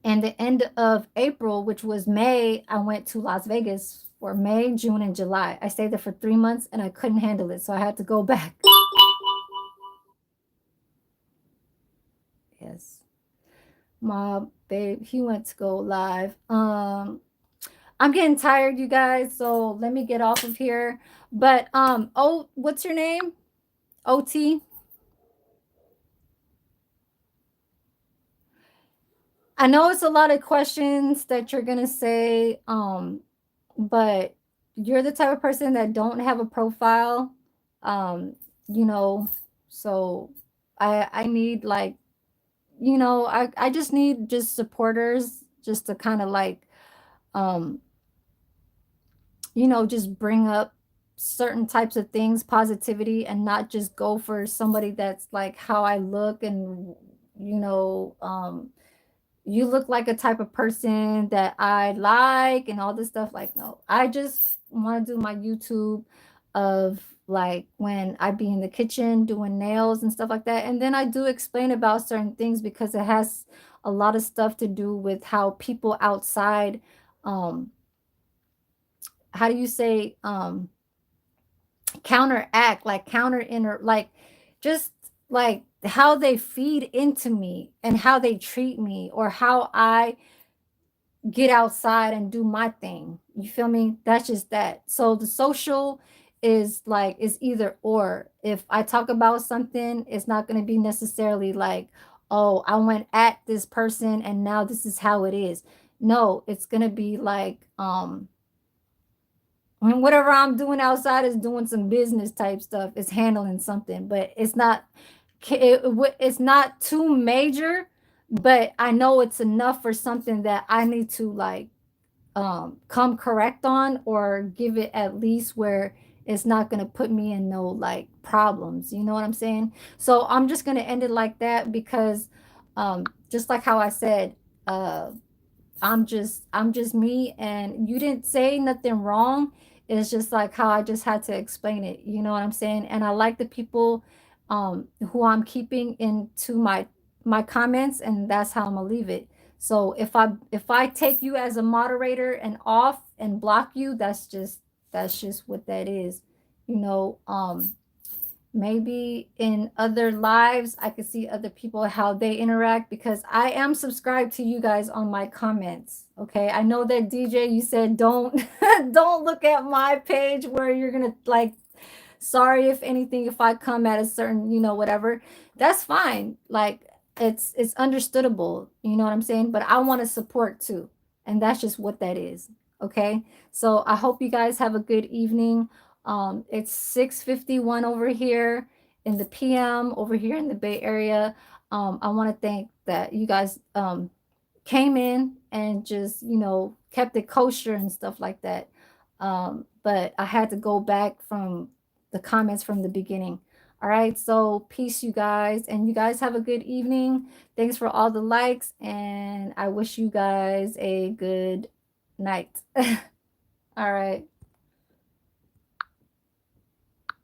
And the end of April, which was May, I went to Las Vegas for May, June, and July. I stayed there for 3 months and I couldn't handle it. So I had to go back. Yes. My babe, he went to go live. I'm getting tired, you guys. So let me get off of here. But oh, what's your name? OT. I know it's a lot of questions that you're gonna say, but you're the type of person that don't have a profile, um, you know, so I need like, you know, I just need just supporters just to kind of like, um, you know, just bring up certain types of things, positivity, and not just go for somebody that's like how I look and, you know, you look like a type of person that I like and all this stuff. Like, no, I just want to do my YouTube of like when I be in the kitchen doing nails and stuff like that. And then I do explain about certain things because it has a lot of stuff to do with how people outside, um, how do you say, counteract, like counter inner, like just like how they feed into me and how they treat me or how I get outside and do my thing. You feel me? That's just that. So the social is like is either or. If I talk about something, it's not going to be necessarily like, oh, I went at this person and now this is how it is. No, it's going to be like and whatever I'm doing outside is doing some business type stuff. It's handling something, but it's not too major, but I know it's enough for something that I need to like come correct on or give it at least where it's not going to put me in no like problems, you know what I'm saying? So I'm just going to end it like that because just like how I said, uh I'm just me, and you didn't say nothing wrong. It's just like how I just had to explain it, you know what I'm saying? And I like the people who I'm keeping into my comments, and that's how I'm gonna leave it. So if I take you as a moderator and off and block you, that's just what that is. You know, maybe in other lives I could see other people how they interact because I am subscribed to you guys on my comments. Okay, I know that DJ you said don't don't look at my page where you're gonna like, sorry if anything, if I come at a certain, you know, whatever, that's fine. Like it's understandable, you know what I'm saying? But I want to support too, and that's just what that is. Okay, so I hope you guys have a good evening. It's 6:51 over here in the PM over here in the Bay Area. I want to thank that you guys came in and just, you know, kept it kosher and stuff like that. But I had to go back from the comments from the beginning. All right, so peace, you guys, and you guys have a good evening. Thanks for all the likes, and I wish you guys a good night. All right.